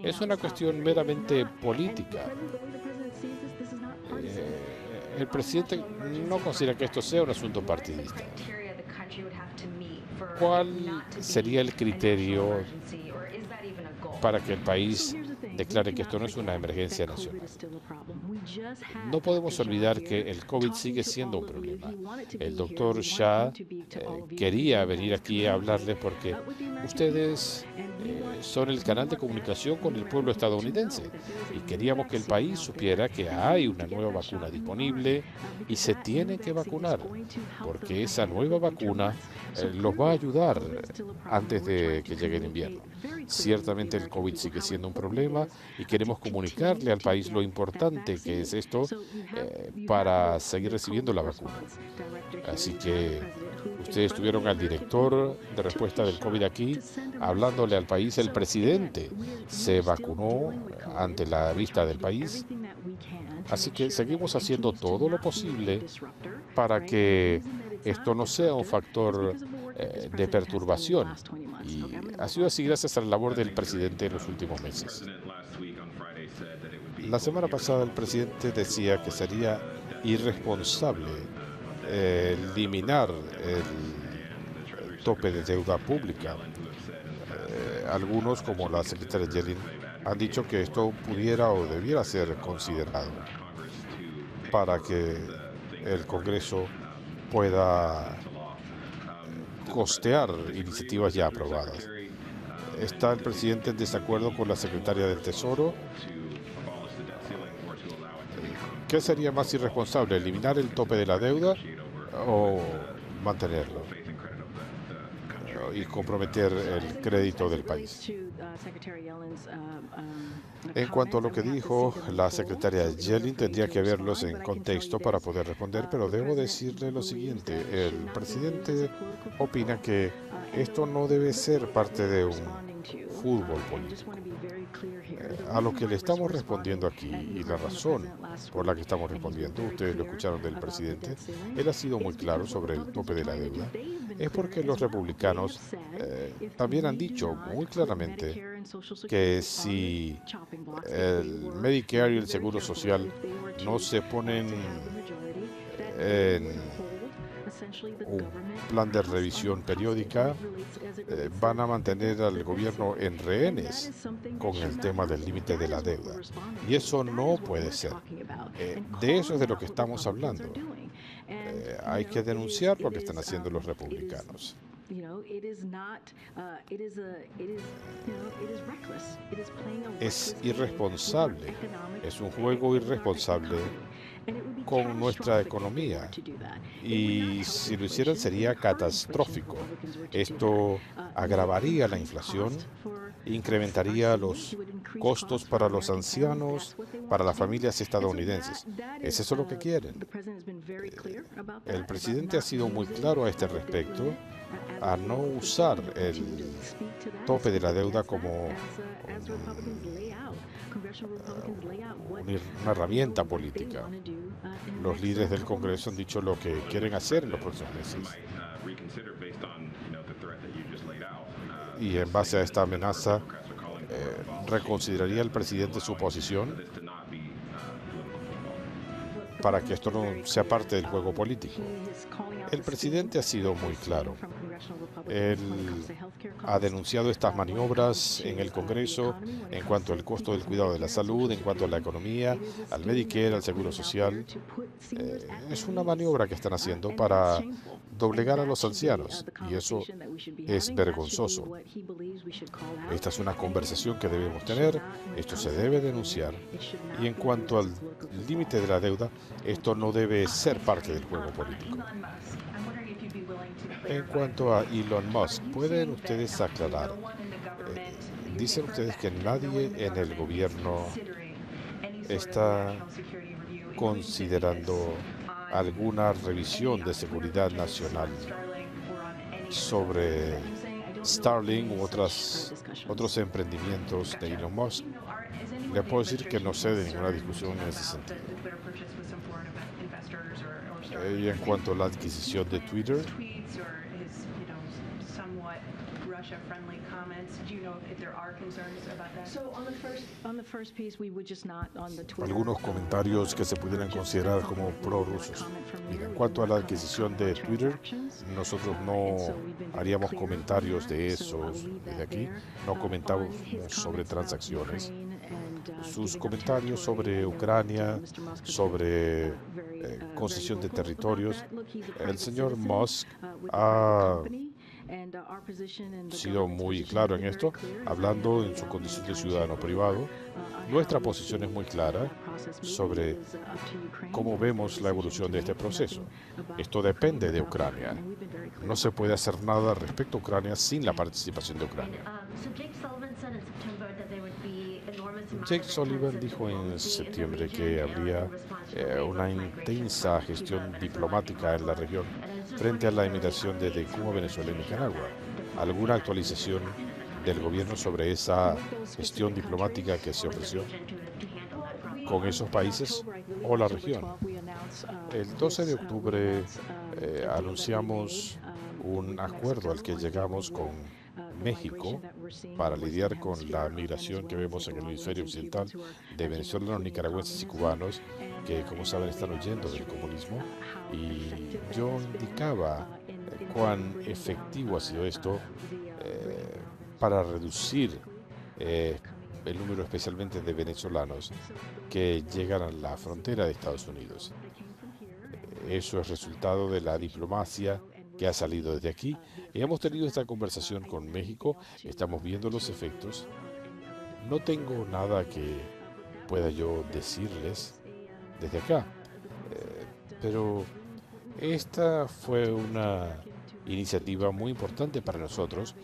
Es una cuestión meramente política. El presidente no considera que esto sea un asunto partidista. ¿Cuál sería el criterio para que el país declare que esto no es una emergencia nacional? No podemos olvidar que el COVID sigue siendo un problema. El doctor Shah quería venir aquí a hablarles porque ustedes son el canal de comunicación con el pueblo estadounidense y queríamos que el país supiera que hay una nueva vacuna disponible y se tiene que vacunar porque esa nueva vacuna los va a ayudar antes de que llegue el invierno. Ciertamente el COVID sigue siendo un problema y queremos comunicarle al país lo importante que es esto para seguir recibiendo la vacuna. Así que ustedes tuvieron al director de respuesta del COVID aquí hablándole al país. El presidente se vacunó ante la vista del país. Así que seguimos haciendo todo lo posible para que esto no sea un factor de perturbación. Y ha sido así gracias a la labor del presidente en los últimos meses. La semana pasada el presidente decía que sería irresponsable eliminar el tope de deuda pública. Algunos, como la secretaria Yellen, han dicho que esto pudiera o debiera ser considerado para que el Congreso pueda costear iniciativas ya aprobadas. ¿Está el presidente en desacuerdo con la secretaria del Tesoro? ¿Qué sería más irresponsable, eliminar el tope de la deuda o mantenerlo y comprometer el crédito del país? En cuanto a lo que dijo la secretaria Yellen, tendría que verlos en contexto para poder responder, pero debo decirle lo siguiente. El presidente opina que esto no debe ser parte de un fútbol político. A lo que le estamos respondiendo aquí, y la razón por la que estamos respondiendo, ustedes lo escucharon del presidente, él ha sido muy claro sobre el tope de la deuda, es porque los republicanos también han dicho muy claramente que si el Medicare y el Seguro Social no se ponen en un plan de revisión periódica, van a mantener al gobierno en rehenes con el tema del límite de la deuda. Y eso no puede ser. De eso es de lo que estamos hablando. Hay que denunciar lo que están haciendo los republicanos. Es irresponsable, es un juego irresponsable con nuestra economía, y si lo hicieran sería catastrófico. Esto agravaría la inflación, incrementaría los costos para los ancianos, para las familias estadounidenses. ¿Es eso lo que quieren? El presidente ha sido muy claro a este respecto, a no usar el tope de la deuda como una herramienta política. Los líderes del Congreso han dicho lo que quieren hacer en los próximos meses. Y en base a esta amenaza, ¿reconsideraría el presidente su posición para que esto no sea parte del juego político? El presidente ha sido muy claro. Él ha denunciado estas maniobras en el Congreso en cuanto al costo del cuidado de la salud, en cuanto a la economía, al Medicare, al Seguro Social. Es una maniobra que están haciendo para doblegar a los ancianos, y eso es vergonzoso. Esta es una conversación que debemos tener, esto se debe denunciar, y en cuanto al límite de la deuda, esto no debe ser parte del juego político. En cuanto a Elon Musk, ¿pueden ustedes aclarar? Dicen ustedes que nadie en el gobierno está considerando alguna revisión de seguridad nacional sobre Starlink u otros emprendimientos de Elon Musk. Le puedo decir que no sé de ninguna discusión en ese sentido. Y en cuanto a la adquisición de Twitter, algunos comentarios que se pudieran considerar como prorrusos. Mira, en cuanto a la adquisición de Twitter, nosotros no haríamos comentarios de esos desde aquí, no comentamos sobre transacciones. Sus comentarios sobre Ucrania, sobre concesión de territorios, el señor Musk ha sido muy claro en esto, hablando en su condición de ciudadano privado. Nuestra posición es muy clara sobre cómo vemos la evolución de este proceso. Esto depende de Ucrania. No se puede hacer nada respecto a Ucrania sin la participación de Ucrania. Jake Sullivan dijo en septiembre que habría una intensa gestión diplomática en la región frente a la emigración de Cuba, Venezuela y Nicaragua. ¿Alguna actualización del gobierno sobre esa gestión diplomática que se ofreció con esos países o la región? El 12 de octubre anunciamos un acuerdo al que llegamos con México para lidiar con la migración que vemos en el hemisferio occidental de venezolanos, nicaragüenses y cubanos que, como saben, están huyendo del comunismo. Y yo indicaba cuán efectivo ha sido esto para reducir el número especialmente de venezolanos que llegan a la frontera de Estados Unidos. Eso es resultado de la diplomacia que ha salido desde aquí. Y hemos tenido esta conversación con México, estamos viendo los efectos. No tengo nada que pueda yo decirles desde acá, pero esta fue una iniciativa muy importante para nosotros,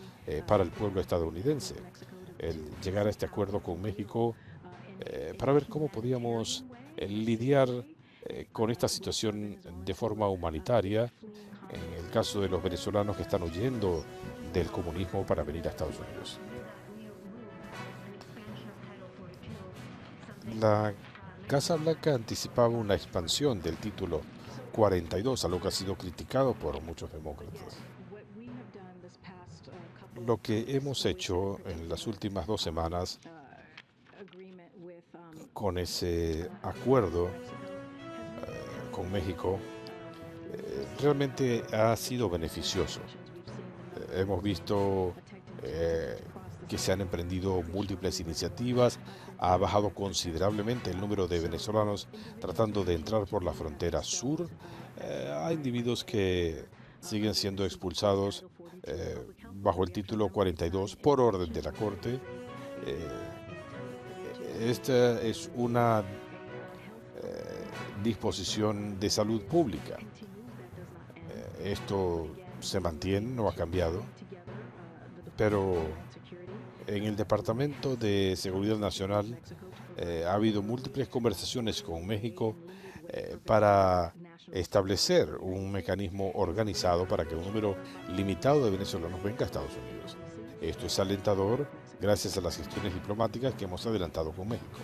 para el pueblo estadounidense, el llegar a este acuerdo con México para ver cómo podíamos lidiar con esta situación de forma humanitaria, en el caso de los venezolanos que están huyendo del comunismo para venir a Estados Unidos. La Casa Blanca anticipaba una expansión del título 42, algo que ha sido criticado por muchos demócratas. Lo que hemos hecho en las últimas 2 semanas con ese acuerdo con México realmente ha sido beneficioso. Hemos visto que se han emprendido múltiples iniciativas, ha bajado considerablemente el número de venezolanos tratando de entrar por la frontera sur. Hay individuos que siguen siendo expulsados bajo el título 42 por orden de la Corte. Esta es una disposición de salud pública. Esto se mantiene, no ha cambiado, pero en el Departamento de Seguridad Nacional ha habido múltiples conversaciones con México para establecer un mecanismo organizado para que un número limitado de venezolanos venga a Estados Unidos. Esto es alentador gracias a las gestiones diplomáticas que hemos adelantado con México.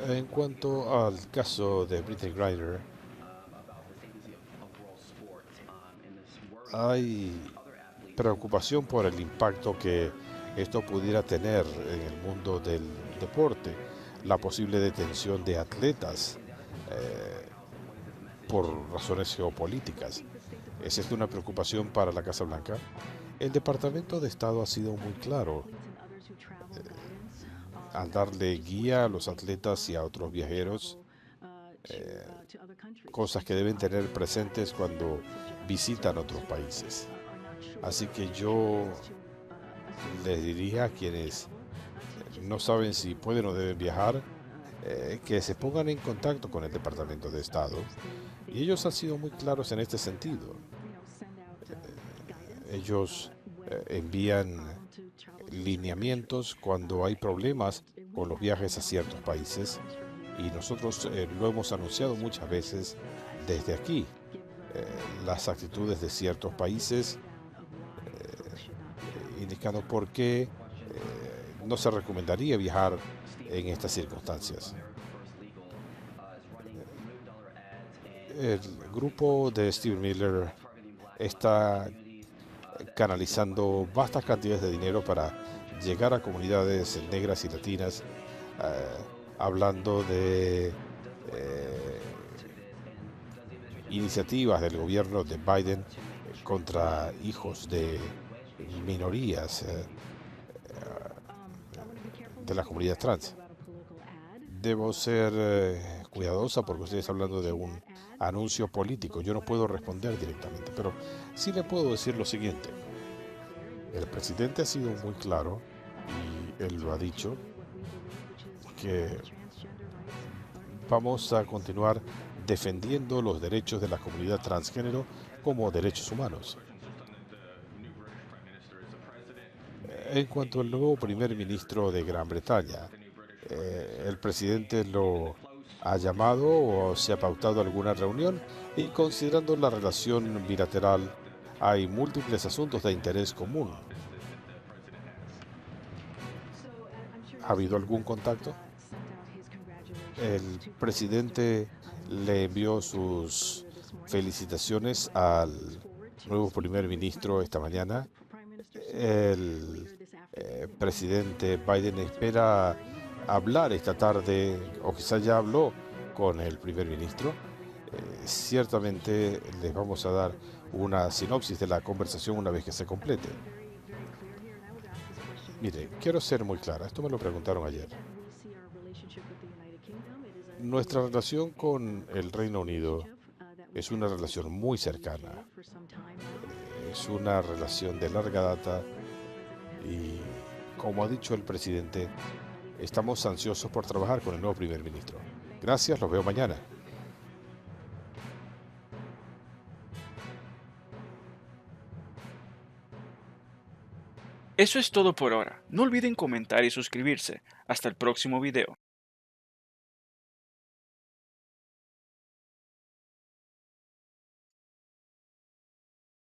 En cuanto al caso de Brittney Griner, hay preocupación por el impacto que esto pudiera tener en el mundo del deporte, la posible detención de atletas por razones geopolíticas. Esa es una preocupación para la Casa Blanca. El Departamento de Estado ha sido muy claro al darle guía a los atletas y a otros viajeros, cosas que deben tener presentes cuando visitan otros países. Así que yo les diría a quienes no saben si pueden o deben viajar, que se pongan en contacto con el Departamento de Estado. Y ellos han sido muy claros en este sentido. Ellos envían lineamientos cuando hay problemas con los viajes a ciertos países, y nosotros lo hemos anunciado muchas veces desde aquí. Las actitudes de ciertos países indicando por qué no se recomendaría viajar en estas circunstancias. El grupo de Stephen Miller está canalizando vastas cantidades de dinero para llegar a comunidades negras y latinas, hablando de iniciativas del gobierno de Biden contra hijos de minorías de la comunidad trans. Debo ser cuidadosa porque usted está hablando de un anuncio político. Yo no puedo responder directamente, pero sí le puedo decir lo siguiente. El presidente ha sido muy claro, y él lo ha dicho, que vamos a continuar defendiendo los derechos de la comunidad transgénero como derechos humanos. En cuanto al nuevo primer ministro de Gran Bretaña, el presidente lo ha llamado o se ha pautado alguna reunión, y considerando la relación bilateral hay múltiples asuntos de interés común. ¿Ha habido algún contacto? El presidente le envió sus felicitaciones al nuevo primer ministro esta mañana. El presidente Biden espera hablar esta tarde, o quizá ya habló con el primer ministro. Ciertamente les vamos a dar una sinopsis de la conversación una vez que se complete. Mire, quiero ser muy clara, esto me lo preguntaron ayer. Nuestra relación con el Reino Unido es una relación muy cercana, es una relación de larga data y, como ha dicho el presidente, estamos ansiosos por trabajar con el nuevo primer ministro. Gracias, los veo mañana.
Eso es todo por ahora. No olviden comentar y suscribirse. Hasta el próximo video.